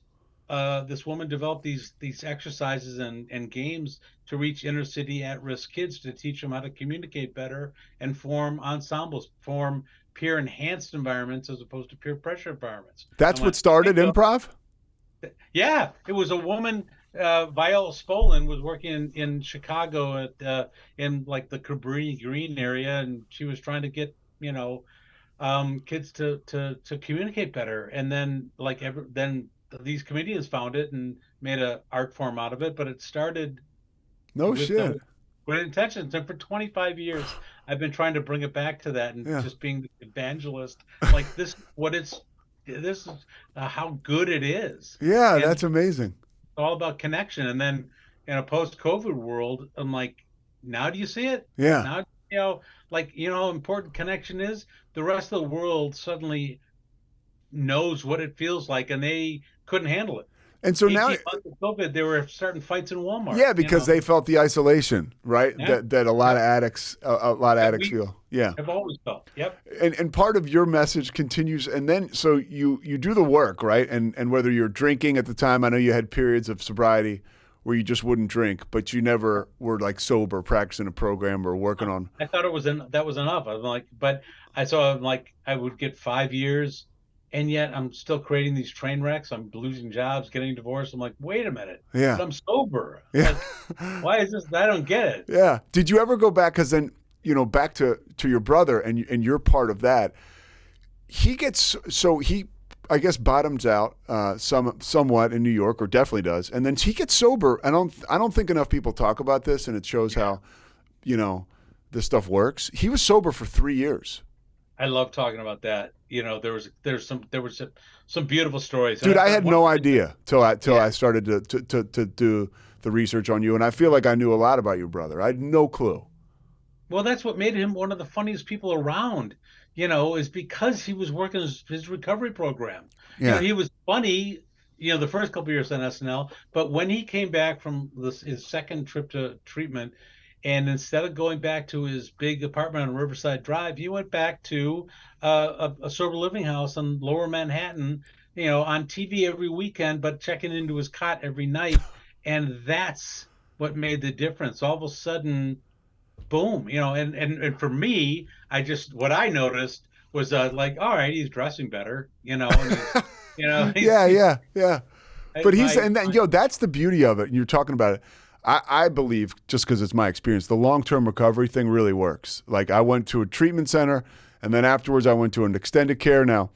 This woman developed these exercises and games to reach inner city at-risk kids, to teach them how to communicate better and form ensembles, form peer enhanced environments as opposed to peer pressure environments. That's what started improv? Yeah, it was a woman. Viola Spolin was working in Chicago in like the Cabrini Green area, and she was trying to get kids to communicate better. And then then these comedians found it and made an art form out of it. But it started Good intentions. And for 25 years, I've been trying to bring it back to that and Yeah. just being the evangelist. Like this, this is how good it is. Yeah, And that's amazing. it's all about connection. And then in a post-COVID world, I'm like, now do you see it? Yeah. Now, like, how important connection is? The rest of the world suddenly knows what it feels like, and they couldn't handle it. And so now, 18 months of COVID, they were starting fights in Walmart. yeah, because they felt the isolation, right? Yeah. That a lot of addicts, addicts feel. Yeah. I've always felt. Yep. And part of your message continues, and then so you do the work, right? And whether you're drinking at the time, I know you had periods of sobriety where you just wouldn't drink, but you never were like sober, practicing a program or working on. I thought that was enough. I'm like, but I saw like I would get 5 years, and yet I'm still creating these train wrecks. I'm losing jobs, getting divorced. I'm like, wait a minute. Yeah. But I'm sober. Yeah. Like, why is this? I don't get it. Yeah. Did you ever go back? Because then, back to your brother and you're part of that. He gets, so he, I guess, bottoms out somewhat in New York, or definitely does. And then he gets sober. I don't think enough people talk about this, and it shows how, this stuff works. He was sober for 3 years. I love talking about that. There were some beautiful stories. Dude, I had no idea till I started to do the research on you, and I feel like I knew a lot about your brother. I had no clue. Well, that's what made him one of the funniest people around, is because he was working his recovery program. Yeah. He was funny, the first couple of years on SNL, but when he came back from his second trip to treatment, and instead of going back to his big apartment on Riverside Drive, he went back to a sober living house in Lower Manhattan, on TV every weekend, but checking into his cot every night. And that's what made the difference. All of a sudden, boom, and for me, what I noticed was like, all right, he's dressing better, and he's, yeah. But that's the beauty of it. And you're talking about it. I believe, just because it's my experience, the long-term recovery thing really works. Like, I went to a treatment center, and then afterwards I went to an extended care. Now,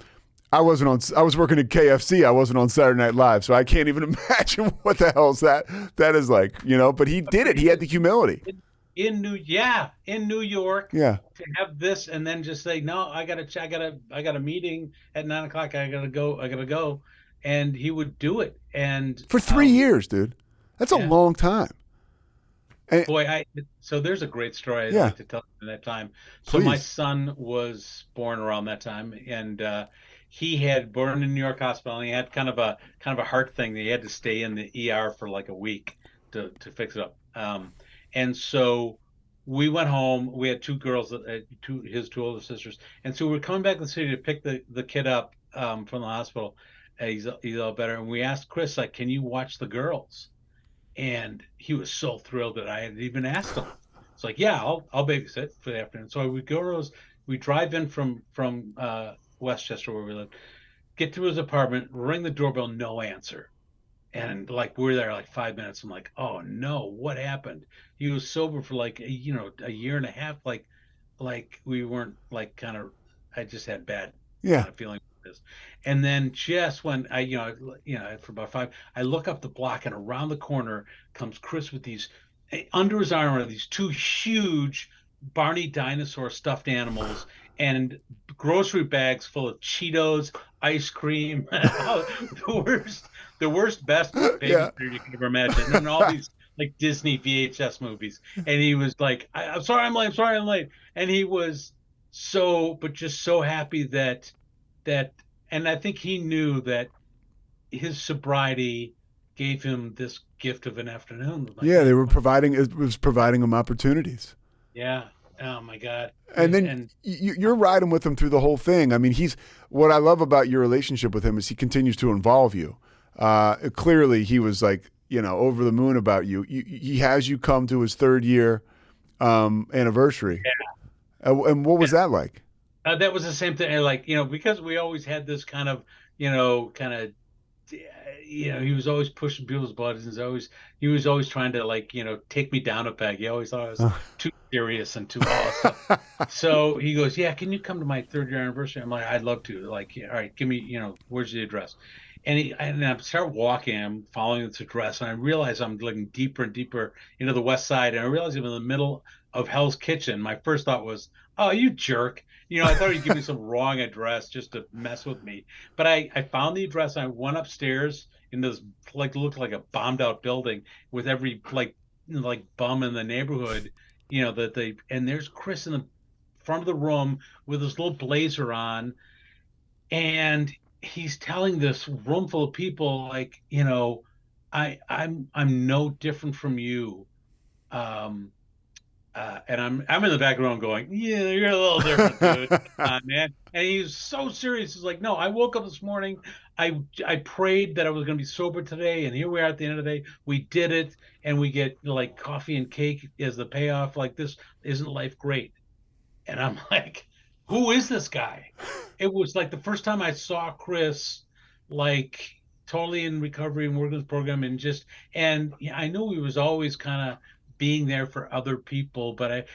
I was working at KFC. I wasn't on Saturday Night Live, so I can't even imagine what the hell's that is like, but he did it. He had the humility. In New York, yeah, to have this and then just say, no, I got a meeting at 9 o'clock. I gotta go. And he would do it. And for 3 years, dude, that's a long time. And, boy, so there's a great story I'd like to tell you at that time. So please. My son was born around that time, and he had born in New York hospital, and he had kind of a heart thing. He had to stay in the ER for like a week to fix it up. And so we went home. We had two girls, his two older sisters, and so we were coming back to the city to pick the kid up from the hospital. He's all better, and we asked Chris, like, can you watch the girls? And he was so thrilled that I had even asked him. It's like, yeah, I'll babysit for the afternoon. So we drive in from Westchester, where we live, get to his apartment, ring the doorbell, no answer. And like, we're there like 5 minutes. I'm like, oh no, what happened? He was sober for like, a year and a half. Like we weren't like I just had bad kind of feeling with this. And then just when for about 5, I look up the block, and around the corner comes Chris with these, under his arm are these 2 huge Barney dinosaur stuffed animals and grocery bags full of Cheetos, ice cream, the worst, best babysitter you can ever imagine, and all these like Disney VHS movies. And he was like, I'm sorry I'm late. And he was just so happy that, and I think he knew that his sobriety gave him this gift of an afternoon. Like, they were providing him opportunities. Yeah. Oh my God. And then you're riding with him through the whole thing. I mean, what I love about your relationship with him is he continues to involve you. Clearly he was like, over the moon about you. He has you come to his 3rd year anniversary. Yeah. And what was that like? That was the same thing. Like, because we always had this kind of, he was always pushing people's buttons. He was always trying to, like, take me down a peg. He always thought I was too serious and too awesome. So he goes, yeah, can you come to my 3rd year anniversary? I'm like, I'd love to. Like, all right, give me, where's the address? and I start walking, I'm following this address, and I realize I'm looking deeper and deeper into the west side, and I realize I'm in the middle of Hell's Kitchen. My first thought was, oh, you jerk. I thought he'd give me some wrong address just to mess with me. But I found the address, and I went upstairs in this looked like a bombed out building with every like bum in the neighborhood, and there's Chris in the front of the room with his little blazer on, and he's telling this room full of people, like, I'm no different from you. um and I'm in the back row going, yeah, you're a little different, dude. Come on, man. And he's so serious. He's like, no, I woke up this morning, I prayed that I was going to be sober today, and here we are at the end of the day. We did it, and we get like coffee and cake as the payoff. Like, this, isn't life great? And I'm like, who is this guy? It was like the first time I saw Chris, like, totally in recovery and working this program, and yeah, I knew he was always kind of being there for other people, but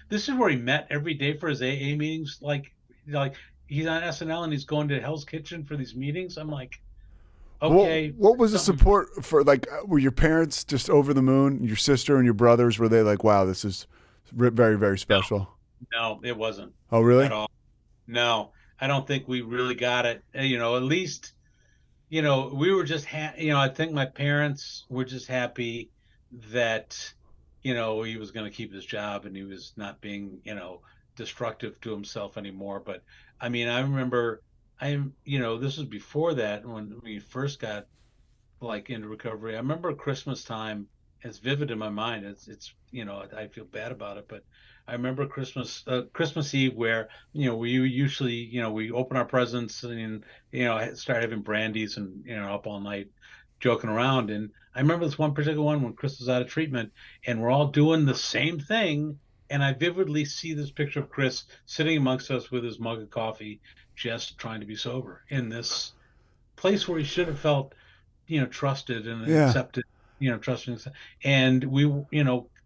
this is where he met every day for his AA meetings. Like he's on SNL and he's going to Hell's Kitchen for these meetings. I'm like, okay. What was the support for? Like, were your parents just over the moon? Your sister and your brothers, were they like, wow, this is very, very special? No, it wasn't. Oh, really? At all. No, I don't think we really got it. At least, we were just, I think my parents were just happy that, he was going to keep his job and he was not being, destructive to himself anymore. But I mean, I remember, this was before that, when we first got like into recovery. I remember Christmas time. It's vivid in my mind. It's I feel bad about it, but I remember Christmas Eve, where we usually we open our presents and start having brandies and up all night joking around. And I remember this one particular one when Chris was out of treatment, and we're all doing the same thing. And I vividly see this picture of Chris sitting amongst us with his mug of coffee, just trying to be sober in this place where he should have felt trusted and accepted, trusting. And we,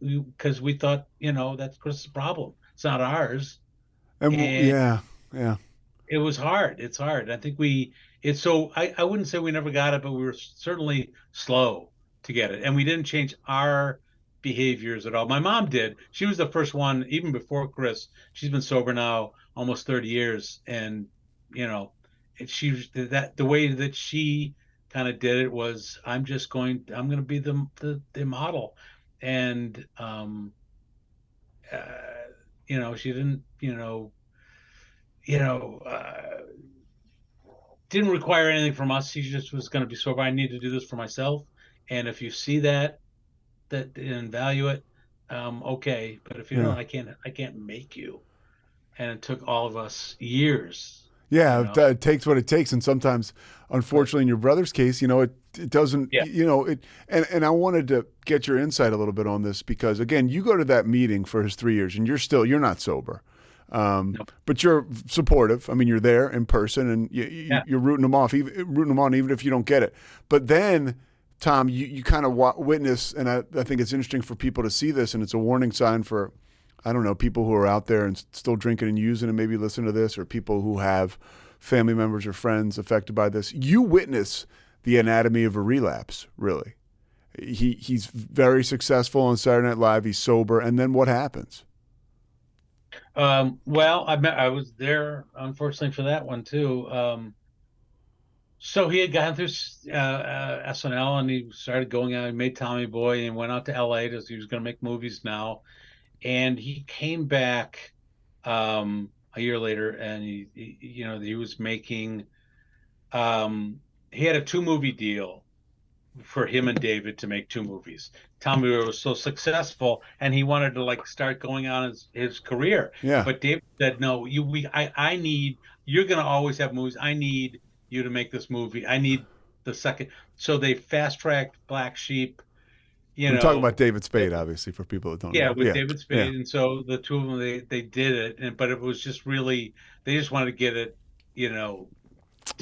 because we thought, that's Chris's problem. It's not ours. And yeah. It was hard. It's hard. I think I wouldn't say we never got it, but we were certainly slow to get it. And we didn't change our behaviors at all. My mom did. She was the first one, even before Chris. She's been sober now almost 30 years. And, the way that she kind of did it was, I'm going to be the model. And, she didn't, didn't require anything from us. She just was going to be sober. I need to do this for myself. And if you see that and value it, okay. But if you don't, I can't make you. And it took all of us years. Yeah, it takes what it takes, and sometimes, unfortunately, in your brother's case, it doesn't. Yeah. And I wanted to get your insight a little bit on this, because again, you go to that meeting for his 3 years, and you're not sober, nope. But you're supportive. I mean, you're there in person, and you're rooting them on, even if you don't get it. But then, Tom, you kind of witness, and I think it's interesting for people to see this, and it's a warning sign for, I don't know, people who are out there and still drinking and using and maybe listen to this, or people who have family members or friends affected by this. You witness the anatomy of a relapse, really. He's very successful on Saturday Night Live. He's sober. And then what happens? Well, I was there, unfortunately, for that one too. So he had gotten through SNL, and he started going out. He made Tommy Boy and went out to LA because he was going to make movies now. And he came back a year later, and he was making. He had a 2-movie deal for him and David to make 2 movies. Tommy was so successful, and he wanted to start going on his career. Yeah. But David said, "No, I need. You're going to always have movies. I need you to make this movie. I need the second." So they fast tracked Black Sheep. We're talking about David Spade, obviously, for people that don't know. Yeah, with David Spade. And so the two of them, they did it. But it was just really, they just wanted to get it,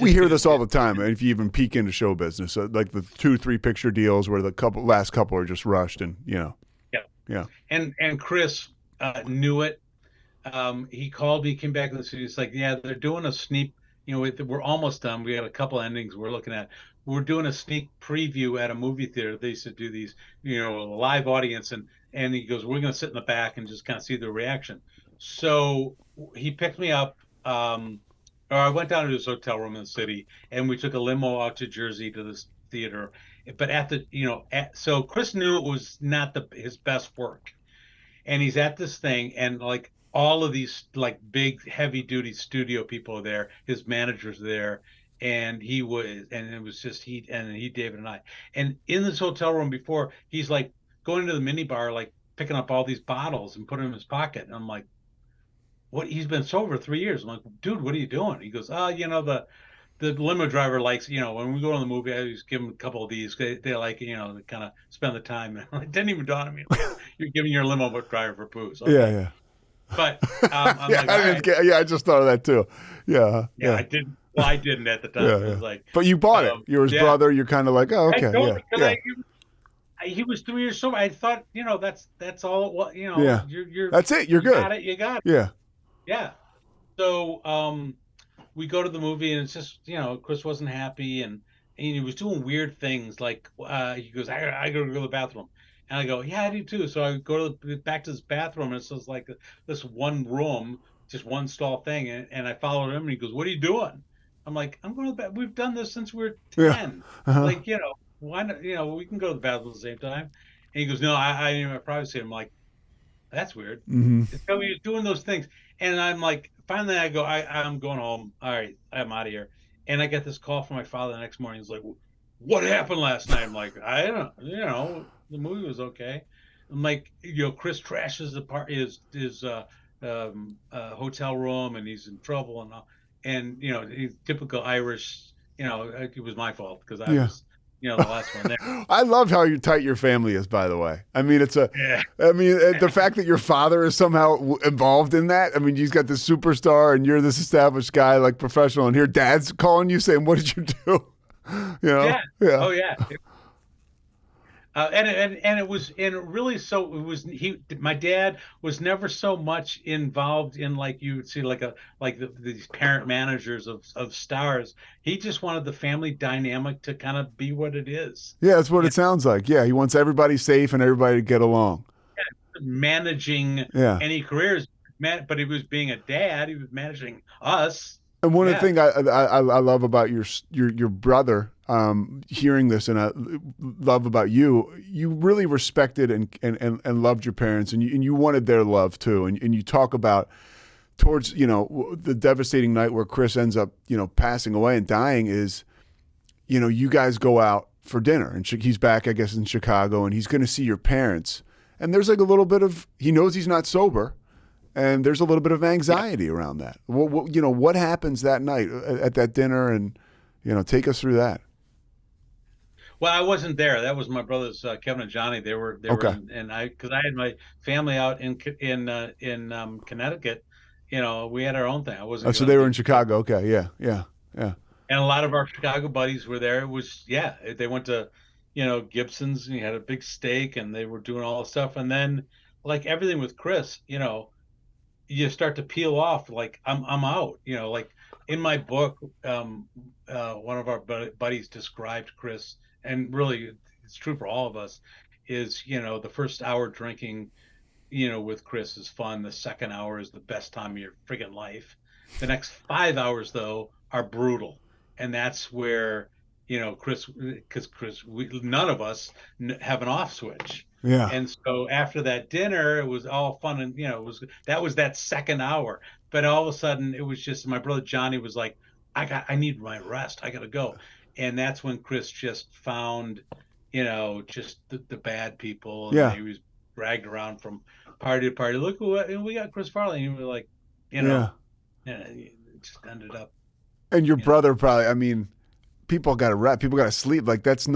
We hear this all the time. If you even peek into show business, like the 2-3 picture deals where the last couple are just rushed, and Yeah. And Chris knew it. He called me, came back in the studio. He's like, "Yeah, they're doing a sneak we're almost done. We got a couple endings we're looking at. We're doing a sneak preview at a movie theater. They used to do these, live audience, and he goes, we're going to sit in the back and just kind of see the reaction. So he picked me up. Or I went down to his hotel room in the city, and we took a limo out to Jersey to this theater. But so Chris knew it was not his best work, and he's at this thing, and like all of these like big heavy duty studio people are there, his managers there, and it was just David and I, and in this hotel room before, he's like going to the mini bar, like picking up all these bottles and putting them in his pocket, and I'm like, what? He's been sober 3 years. I'm like, dude, what are you doing? He goes, the limo driver likes, when we go to the movie, I just give him a couple of these. They like, they kind of spend the time. It didn't even dawn on me. Like, you're giving your limo driver for booze. Okay. Yeah. But I'm like, I just thought of that too. Yeah. I didn't. Well, I didn't at the time. Yeah, It was like, but you bought it. You're his brother. You're kind of like, oh, okay. He was 3 years sober. I thought, that's all it was. Yeah. You're that's it. You're good. You got it. Yeah. Yeah. So we go to the movie, and it's just, Chris wasn't happy, and he was doing weird things. Like he goes, I gotta go to the bathroom. And I go, yeah, I do too. So I go back to this bathroom, and it's just like this one room, just one stall thing. And I followed him, and he goes, what are you doing? I'm like, I'm going to the bathroom. We've done this since we were 10. Yeah. Uh-huh. Like, why not? We can go to the bathroom at the same time. And he goes, no, I need my privacy. I'm like, that's weird. Mm-hmm. So he was doing those things. And I'm like, finally I go, I'm going home. All right, I'm out of here. And I get this call from my father the next morning. He's like, what happened last night? I'm like, I don't the movie was okay. I'm like, Chris trashes his hotel room, and he's in trouble and all. And, he's typical Irish, it was my fault because I was, the last one there. I love how tight your family is, by the way. I mean, the fact that your father is somehow involved in that. I mean, he's got this superstar and you're this established guy, like professional, and here dad's calling you saying, what did you do? Yeah. Oh yeah. My dad was never so much involved in, like you would see, these parent managers of stars. He just wanted the family dynamic to kind of be what it is. Yeah, that's what it sounds like. Yeah, he wants everybody safe and everybody to get along. Yeah, managing any careers, but he was being a dad. He was managing us. And one of the things I love about your brother, hearing this, and I love about you really respected and loved your parents, and you wanted their love too. And you talk about towards, the devastating night where Chris ends up, passing away and dying is, you guys go out for dinner, and he's back, I guess, in Chicago, and he's going to see your parents. And there's like a little bit of, he knows he's not sober. And there's a little bit of anxiety around that. What happens that night at that dinner, and take us through that. Well, I wasn't there. That was my brothers, Kevin and Johnny. They were, because I had my family out in Connecticut. We had our own thing. I wasn't. So they were in Chicago. Okay, yeah. And a lot of our Chicago buddies were there. It was they went to, Gibson's, and you had a big steak, and they were doing all the stuff. And then, like everything with Chris, you start to peel off, like I'm out, like in my book, one of our buddies described Chris, and really it's true for all of us, is, the first hour drinking, with Chris is fun. The second hour is the best time of your friggin' life. The next 5 hours though are brutal. And that's where, Chris, none of us have an off switch. Yeah. And so after that dinner, it was all fun, and that was that second hour. But all of a sudden, it was just, my brother Johnny was like, I need my rest. I gotta go. And that's when Chris just found, just the bad people. And he was dragged around from party to party. Look, we got Chris Farley, and we were like, it just ended up. And your brother probably, I mean, people got to rest. People got to sleep. Like it's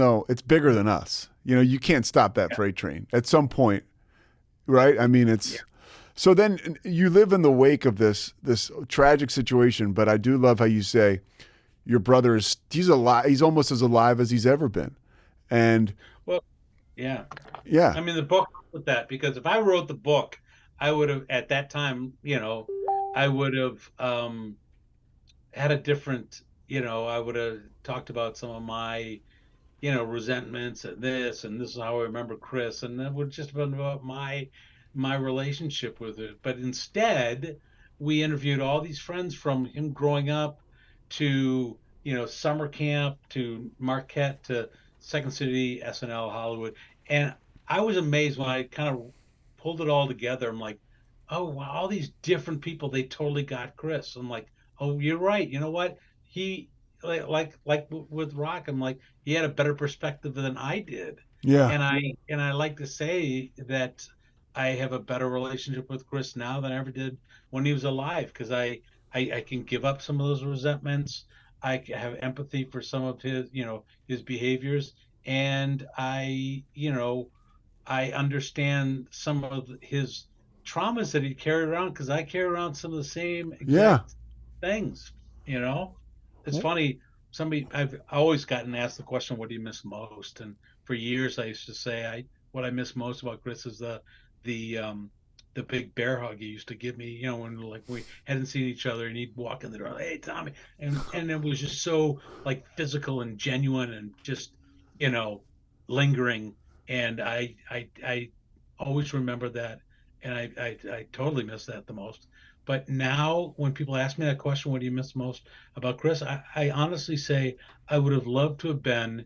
bigger than us. You can't stop that freight train at some point, right? I mean, so then you live in the wake of this tragic situation, but I do love how you say your brother he's alive. He's almost as alive as he's ever been. And yeah. I mean, the book with that, because if I wrote the book, I would have, at that time, I would have had a different, I would have talked about some of my, resentments and this is how I remember Chris, and that would just have been about my relationship with it. But instead, we interviewed all these friends from him growing up to, summer camp to Marquette to Second City, SNL, Hollywood. And I was amazed when I kind of pulled it all together. I'm like, oh wow, all these different people, they totally got Chris. I'm like, oh, you're right. You know what? He with Rock, I'm like, he had a better perspective than I did. Yeah. And I like to say that I have a better relationship with Chris now than I ever did when he was alive, because I can give up some of those resentments. I have empathy for some of his, his behaviors, and I understand some of his traumas that he carried around, because I carry around some of the same Yeah. exact things. You know, it's funny. I've always gotten asked the question, "What do you miss most?" And for years, I used to say, what I miss most about Chris is the the big bear hug he used to give me. When like we hadn't seen each other, and he'd walk in the door, "Hey, Tommy," and it was just so like physical and genuine and just lingering. And I always remember that, and I totally miss that the most. But now, when people ask me that question, what do you miss most about Chris? I honestly say I would have loved to have been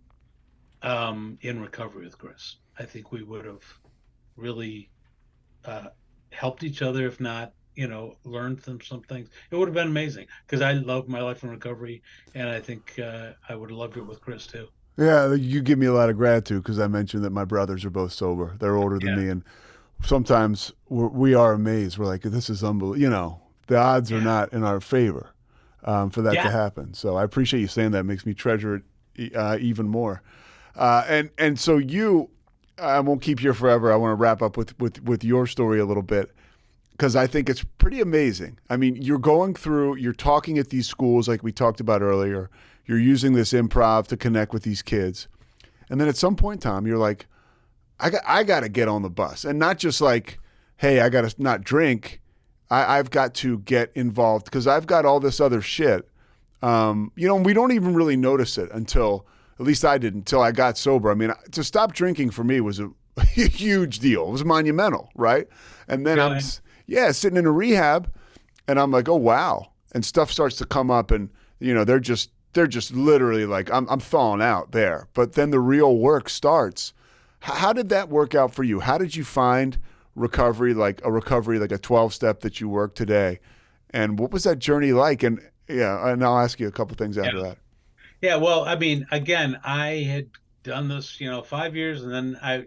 in recovery with Chris. I think we would have really uh, helped each other, if not, learned some things. It would have been amazing, because I love my life in recovery, and I think I would have loved it with Chris too. Yeah, you give me a lot of gratitude because I mentioned that my brothers are both sober. They're older than Yeah, me, and sometimes we are amazed. We're like, this is unbelievable. The odds are yeah, not in our favor for that to yeah. happen. So I appreciate you saying that. It makes me treasure it even more. And so I won't keep you here forever. I want to wrap up with your story a little bit because I think it's pretty amazing. I mean, you're talking at these schools like we talked about earlier. You're using this improv to connect with these kids. And then at some point, Tom, you're like, I got to get on the bus. And not just like, hey, I got to not drink. I've got to get involved because I've got all this other shit. We don't even really notice it until, at least I didn't, until I got sober. I mean, to stop drinking for me was a huge deal. It was monumental, right? And then Really? sitting in a rehab, and I'm like, oh wow, and stuff starts to come up, and they're just literally like, I'm thawing out there. But then the real work starts. How did that work out for you? How did you find recovery, like a 12-step that you work today? And what was that journey like? And and I'll ask you a couple things after Yeah. that. Yeah, well, I mean, again, I had done this, 5 years, and then I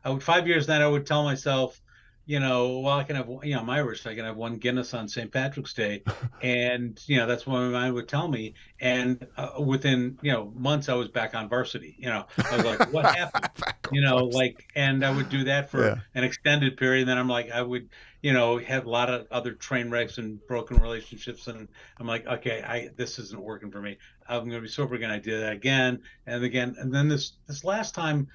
would 5 years, then I would tell myself, well, I can have, I'm Irish, I can have one Guinness on St. Patrick's Day, and that's what my mind would tell me. And within months, I was back on varsity. I was like, what happened? Back on first. And I would do that for Yeah. an extended period. And then I'm like, I would, have a lot of other train wrecks and broken relationships, and I'm like, okay, this isn't working for me. I'm going to be sober again. I did that again and again, and then this last time,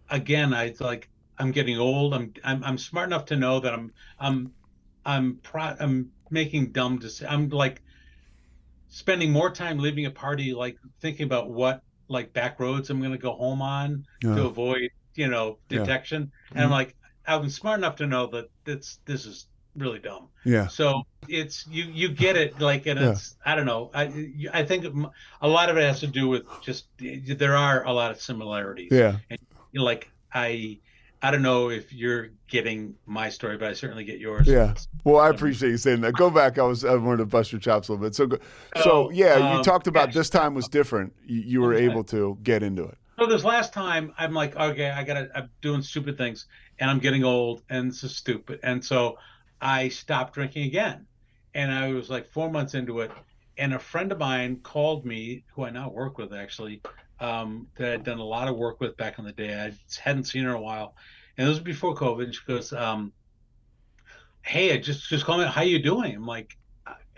again, I'm getting old. I'm smart enough to know that I'm making dumb decisions. I'm like spending more time leaving a party, like thinking about what like back roads I'm going to go home on to Yeah. avoid Yeah. detection. And I'm Mhm. like, I'm smart enough to know that this is really dumb. Yeah. So it's you get it, like, and Yeah. it's, I don't know, I think a lot of it has to do with just there are a lot of similarities. Yeah. And like I don't know if you're getting my story, but I certainly get yours. Yeah. Well, I I mean, appreciate you saying that. Go back. I wanted to bust your chops a little bit. So so yeah, you talked yeah, about this time was different. You were okay. able to get into it. So this last time, I'm like, okay, I'm doing stupid things, and I'm getting old, and this is stupid. And so I stopped drinking again. And I was like 4 months into it, and a friend of mine called me, who I now work with actually, that I'd done a lot of work with back in the day. I hadn't seen her in a while, and this was before COVID. And she goes, "Hey, I just call me. How you doing?" I'm like,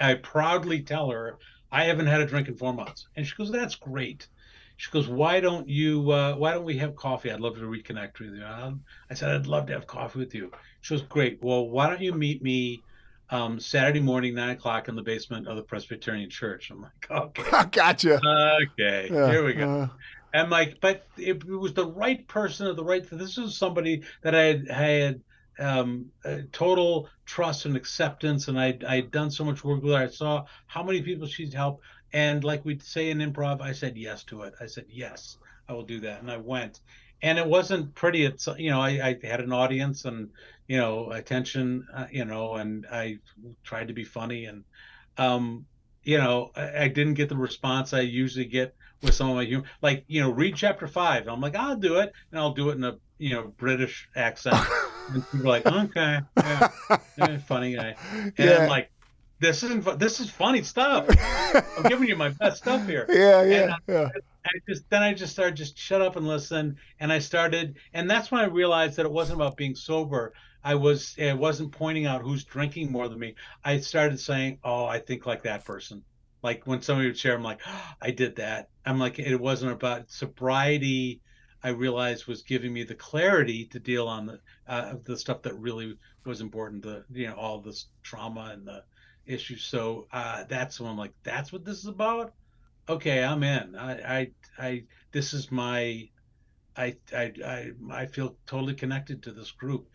I proudly tell her I haven't had a drink in 4 months, and she goes, "That's great." She goes, why don't we have coffee? I'd love to reconnect with you. I said, I'd love to have coffee with you. She goes, great. Well, why don't you meet me? Saturday morning, 9 o'clock in the basement of the Presbyterian Church. I'm like, okay, Gotcha. okay, Yeah. here we go. And like, but it was the right person at the right. This was somebody that I had total trust and acceptance, and I'd done so much work with her. I saw how many people she'd helped, and like we'd say in improv, I said yes to it. I said yes, I will do that, and I went. And it wasn't pretty. It's I had an audience and attention, and I tried to be funny, and um, I didn't get the response I usually get with some of my humor. Like, read chapter 5. I'm like, I'll do it, and I'll do it in a British accent, and people are like, okay, yeah, funny guy, and I'm like, this is funny stuff. I'm giving you my best stuff here. And I just started just shut up and listen. And and that's when I realized that it wasn't about being sober. I wasn't pointing out who's drinking more than me. I started saying, oh, I think like that person. Like when somebody would share, I'm like, oh, I did that. I'm like, it wasn't about sobriety. I realized was giving me the clarity to deal on the stuff that really was important, all this trauma and the issues. So that's when I'm like, that's what this is about. Okay, I'm in. This is my, I feel totally connected to this group.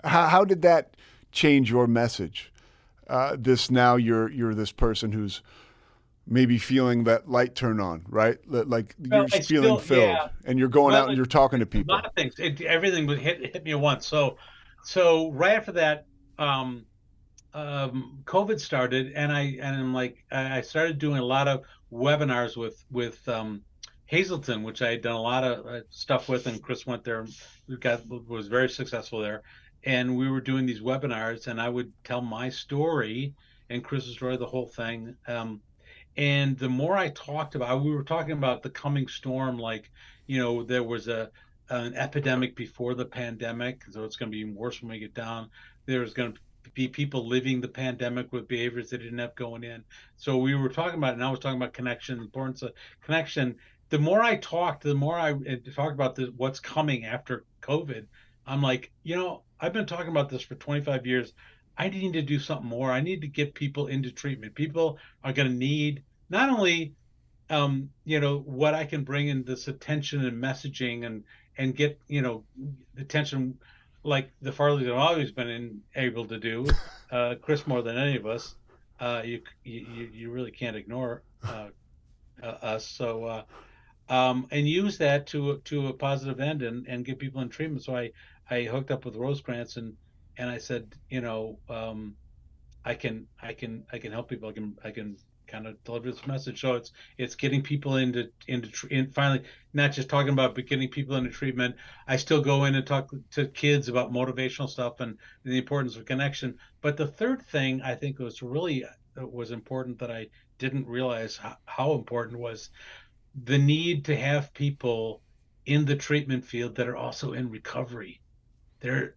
How did that change your message? This now you're this person who's maybe feeling that light turn on, right? Like Well, you're feeling filled, and you're going out and you're talking to a people. lot of things. Everything would hit me at once. So right after that, COVID started, and I started doing a lot of webinars with Hazleton, which I had done a lot of stuff with, and Chris went there, was very successful there, and we were doing these webinars, and I would tell my story and Chris's story, the whole thing. And the more I talked about, we were talking about the coming storm, like, there was an epidemic before the pandemic, so it's going to be even worse when we get down. There's going to be people living the pandemic with behaviors they didn't have going in. So we were talking about it, and I was talking about connection, the importance of connection. The more I talked, the more I talked about what's coming after COVID. I'm like, I've been talking about this for 25 years. I need to do something more. I need to get people into treatment. People are going to need not only what I can bring in this attention and messaging and get attention like the Farleys have always been able to do. Chris more than any of us. You really can't ignore us. So and use that to a positive end and get people in treatment. So I hooked up with Rosecrans and I said, I can help people. I can kind of deliver this message. So it's getting people into finally not just talking about, but getting people into treatment. I still go in and talk to kids about motivational stuff and the importance of connection. But the third thing I think was important that I didn't realize how important was the need to have people in the treatment field that are also in recovery. There's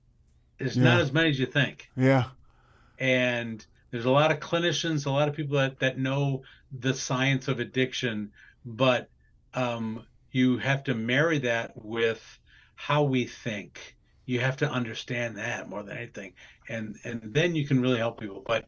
not as many as you think. Yeah. And there's a lot of clinicians, a lot of people that know the science of addiction, but you have to marry that with how we think. You have to understand that more than anything, and then you can really help people. But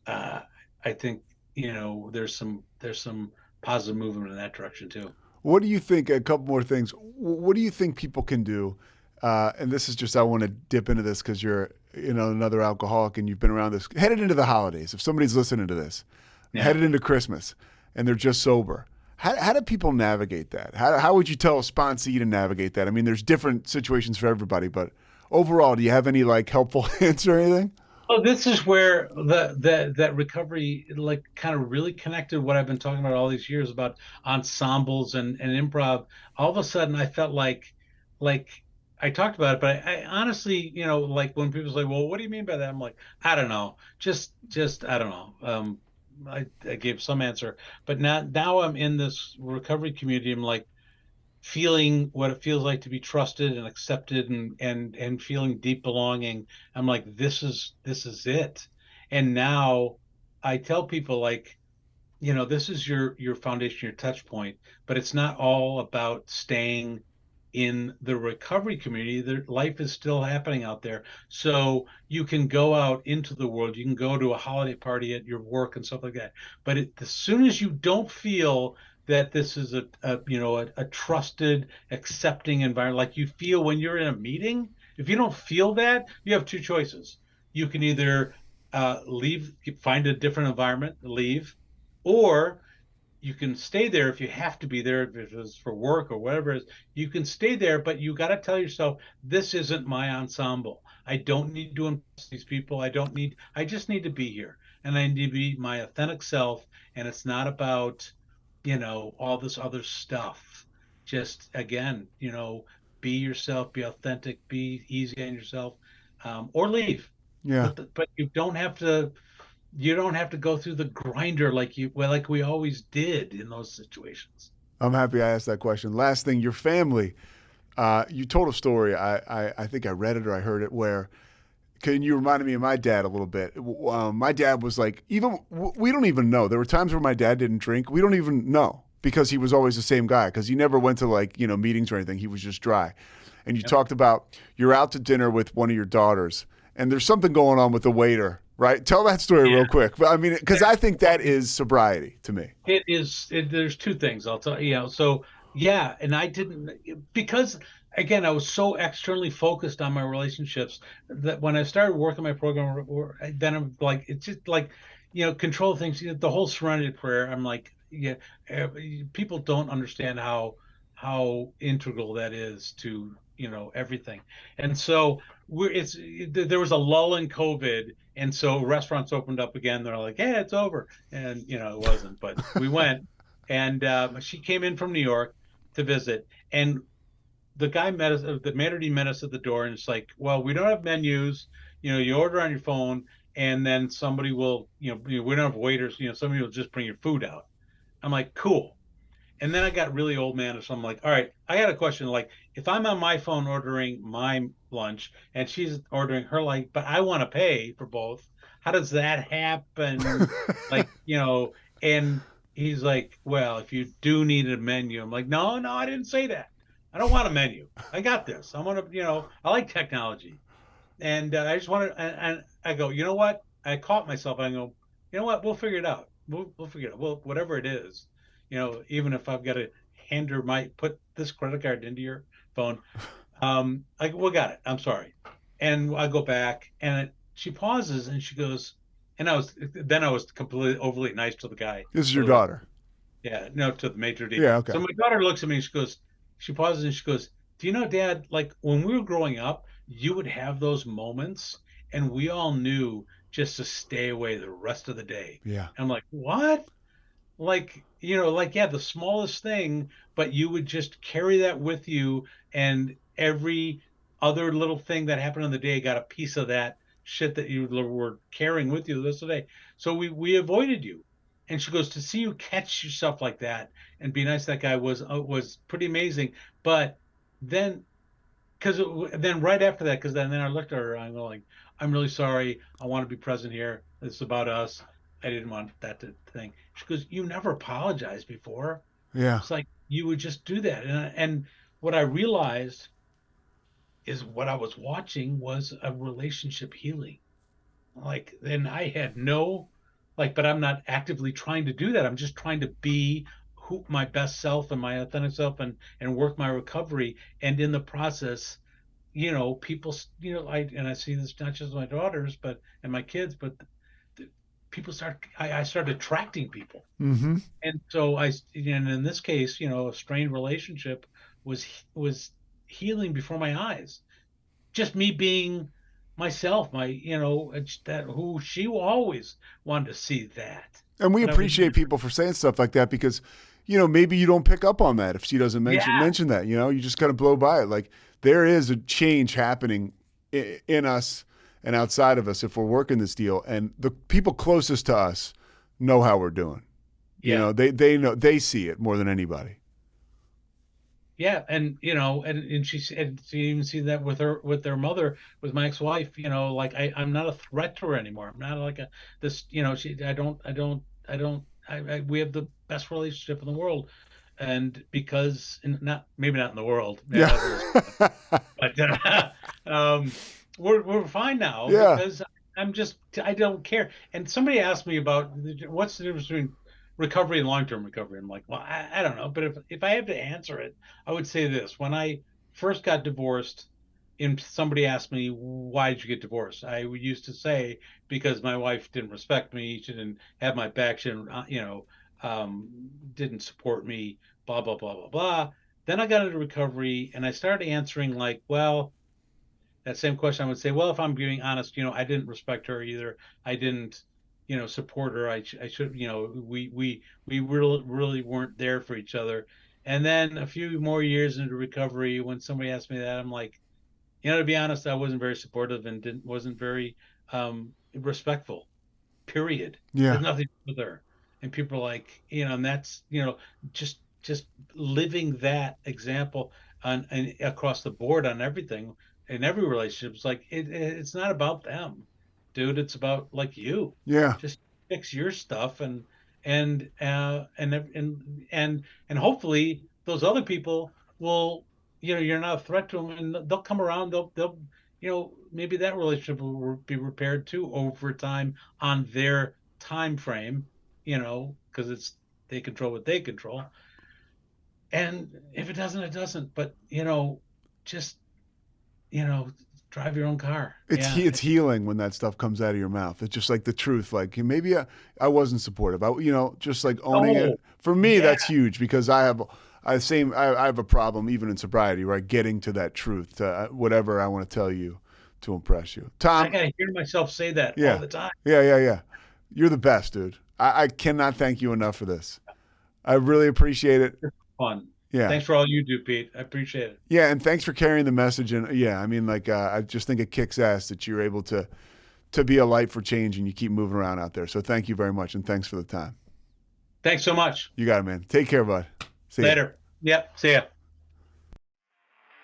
I think there's some positive movement in that direction too. What do you think? A couple more things. What do you think people can do? And this is just, I want to dip into this because you're, another alcoholic and you've been around this. Headed into the holidays, if somebody's listening to this, headed into Christmas, and they're just sober. How do people navigate that? How would you tell a sponsee to navigate that? I mean, there's different situations for everybody, but overall, do you have any helpful hints or anything? Well, this is where that recovery kind of really connected what I've been talking about all these years about ensembles and improv. All of a sudden, I felt like I talked about it, but I honestly, like when people say, "Well, what do you mean by that?" I'm like, I don't know, just I don't know. I gave some answer, but now I'm in this recovery community. I'm like feeling what it feels like to be trusted and accepted and feeling deep belonging. I'm like, this is it. And now I tell people this is your foundation, your touch point, but it's not all about staying in the recovery community, life is still happening out there. So you can go out into the world, you can go to a holiday party at your work and stuff like that. But as soon as you don't feel that this is a trusted, accepting environment, like you feel when you're in a meeting, if you don't feel that, you have two choices. You can either leave, find a different environment, leave, or you can stay there if you have to be there, if it's for work or whatever it is. You can stay there, but you got to tell yourself, this isn't my ensemble. I don't need to impress these people. I just need to be here. And I need to be my authentic self. And it's not about, all this other stuff. Just again, be yourself, be authentic, be easy on yourself, or leave. Yeah. But you don't have to go through the grinder like we always did in those situations. I'm happy I asked that question. Last thing, your family. You told a story. I think I read it or I heard it where. Can you reminded me of my dad a little bit? My dad was like, we don't even know. There were times where my dad didn't drink. We don't even know because he was always the same guy because he never went to meetings or anything. He was just dry. And you talked about you're out to dinner with one of your daughters and there's something going on with the waiter, right? Tell that story real quick. I mean, because I think that is sobriety to me. It is. There's two things I'll tell you. So yeah, and I didn't because again I was so externally focused on my relationships that when I started working my program, then I'm like it's just like control things. The whole Serenity Prayer. I'm like people don't understand how integral that is to everything. And so there was a lull in COVID, and so restaurants opened up again. They're like, "Hey, it's over," and it wasn't, but we went. And she came in from New York to visit, and the guy met us. The maitre d' met us at the door, and it's like, "Well, we don't have menus. You order on your phone, and then somebody will, we don't have waiters. Somebody will just bring your food out." I'm like, "Cool." And then I got really old man, so I'm like, all right, I got a question. Like, if I'm on my phone ordering my lunch and she's ordering her, but I want to pay for both, how does that happen? And he's like, well, if you do need a menu, I'm like, no, I didn't say that. I don't want a menu. I got this. I want to, I like technology. And I just want to, and I go, you know what? I caught myself. I go, you know what? We'll figure it out. We'll figure it out. Well, whatever it is. Even if I've got to put this credit card into your phone, we got it. I'm sorry. And I go back and she pauses and she goes, and I was completely overly nice to the guy. This is your daughter. Yeah, no, to the maitre d'. Yeah, okay. So my daughter looks at me and she pauses and she goes, do you know, Dad, like when we were growing up, you would have those moments and we all knew just to stay away the rest of the day. Yeah. And I'm like, what? The smallest thing, but you would just carry that with you, and every other little thing that happened in the day got a piece of that shit that you were carrying with you the rest of the day. So we avoided you. And she goes, to see you catch yourself like that and be nice to that guy was pretty amazing. But then right after that, because then I looked at her, I'm like, I'm really sorry. I want to be present here. It's about us. I didn't want that thing. She goes, you never apologized before. Yeah. It's like you would just do that. And what I realized is what I was watching was a relationship healing. And I had but I'm not actively trying to do that. I'm just trying to be my best self and my authentic self and work my recovery. And in the process, people, I see this not just my daughters, and my kids, but I started attracting people. Mm-hmm. And so and in this case, a strained relationship was healing before my eyes. Just me being myself, who she always wanted to see that. And we appreciate people for saying stuff like that because, maybe you don't pick up on that if she doesn't mention that, you just kind of blow by it. Like there is a change happening in us and outside of us if we're working this deal, and the people closest to us know how we're doing. Yeah. They know, they see it more than anybody. Yeah, and she even see that with their mother, with my ex-wife. I'm not a threat to her anymore. I'm not like we have the best relationship in the world. and because maybe not in the world, Yeah. but we're fine now Yeah. because I don't care. And somebody asked me about what's the difference between recovery and long-term recovery. I'm like, well, I don't know, but if I have to answer it, I would say this: when I first got divorced, and somebody asked me, why did you get divorced? I used to say, because my wife didn't respect me, she didn't have my back, she didn't, didn't support me, blah blah blah blah blah. Then I got into recovery and I started answering like, well, that same question, I would say, well, if I'm being honest, I didn't respect her either. I didn't, support her. I should, we really weren't there for each other. And then a few more years into recovery, when somebody asked me that, I'm like, to be honest, I wasn't very supportive and wasn't very respectful. Period. Yeah. There's nothing there. And people are like, and that's, just living that example and across the board on everything in every relationship. It's like it's not about them, dude. It's about like you. Yeah. Just fix your stuff and hopefully those other people will, you're not a threat to them and they'll come around. They'll maybe that relationship will be repaired too over time on their time frame, because they control what they control. And if it doesn't, it doesn't. But just drive your own car. It's healing when that stuff comes out of your mouth. It's just like the truth. Like maybe I wasn't supportive. Just like owning it. For me, that's huge because I have a problem even in sobriety, right? Getting to that truth, whatever I want to tell you to impress you. Tom, I gotta hear myself say that all the time. Yeah. You're the best, dude. I cannot thank you enough for this. I really appreciate it. It's fun. Yeah. Thanks for all you do, Pete. I appreciate it. Yeah, and thanks for carrying the message. And I mean, I just think it kicks ass that you're able to be a light for change and you keep moving around out there. So thank you very much, and thanks for the time. Thanks so much. You got it, man. Take care, bud. See Later. Yep. See ya.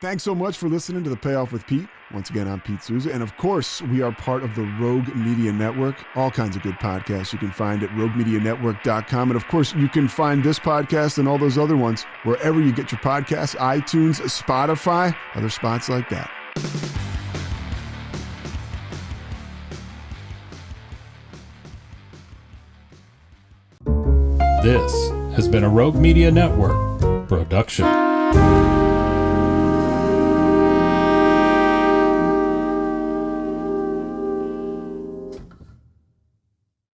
Thanks so much for listening to The Payoff with Pete. Once again, I'm Pete Souza. And of course, we are part of the Rogue Media Network. All kinds of good podcasts you can find at roguemedianetwork.com. And of course, you can find this podcast and all those other ones wherever you get your podcasts, iTunes, Spotify, other spots like that. This has been a Rogue Media Network production.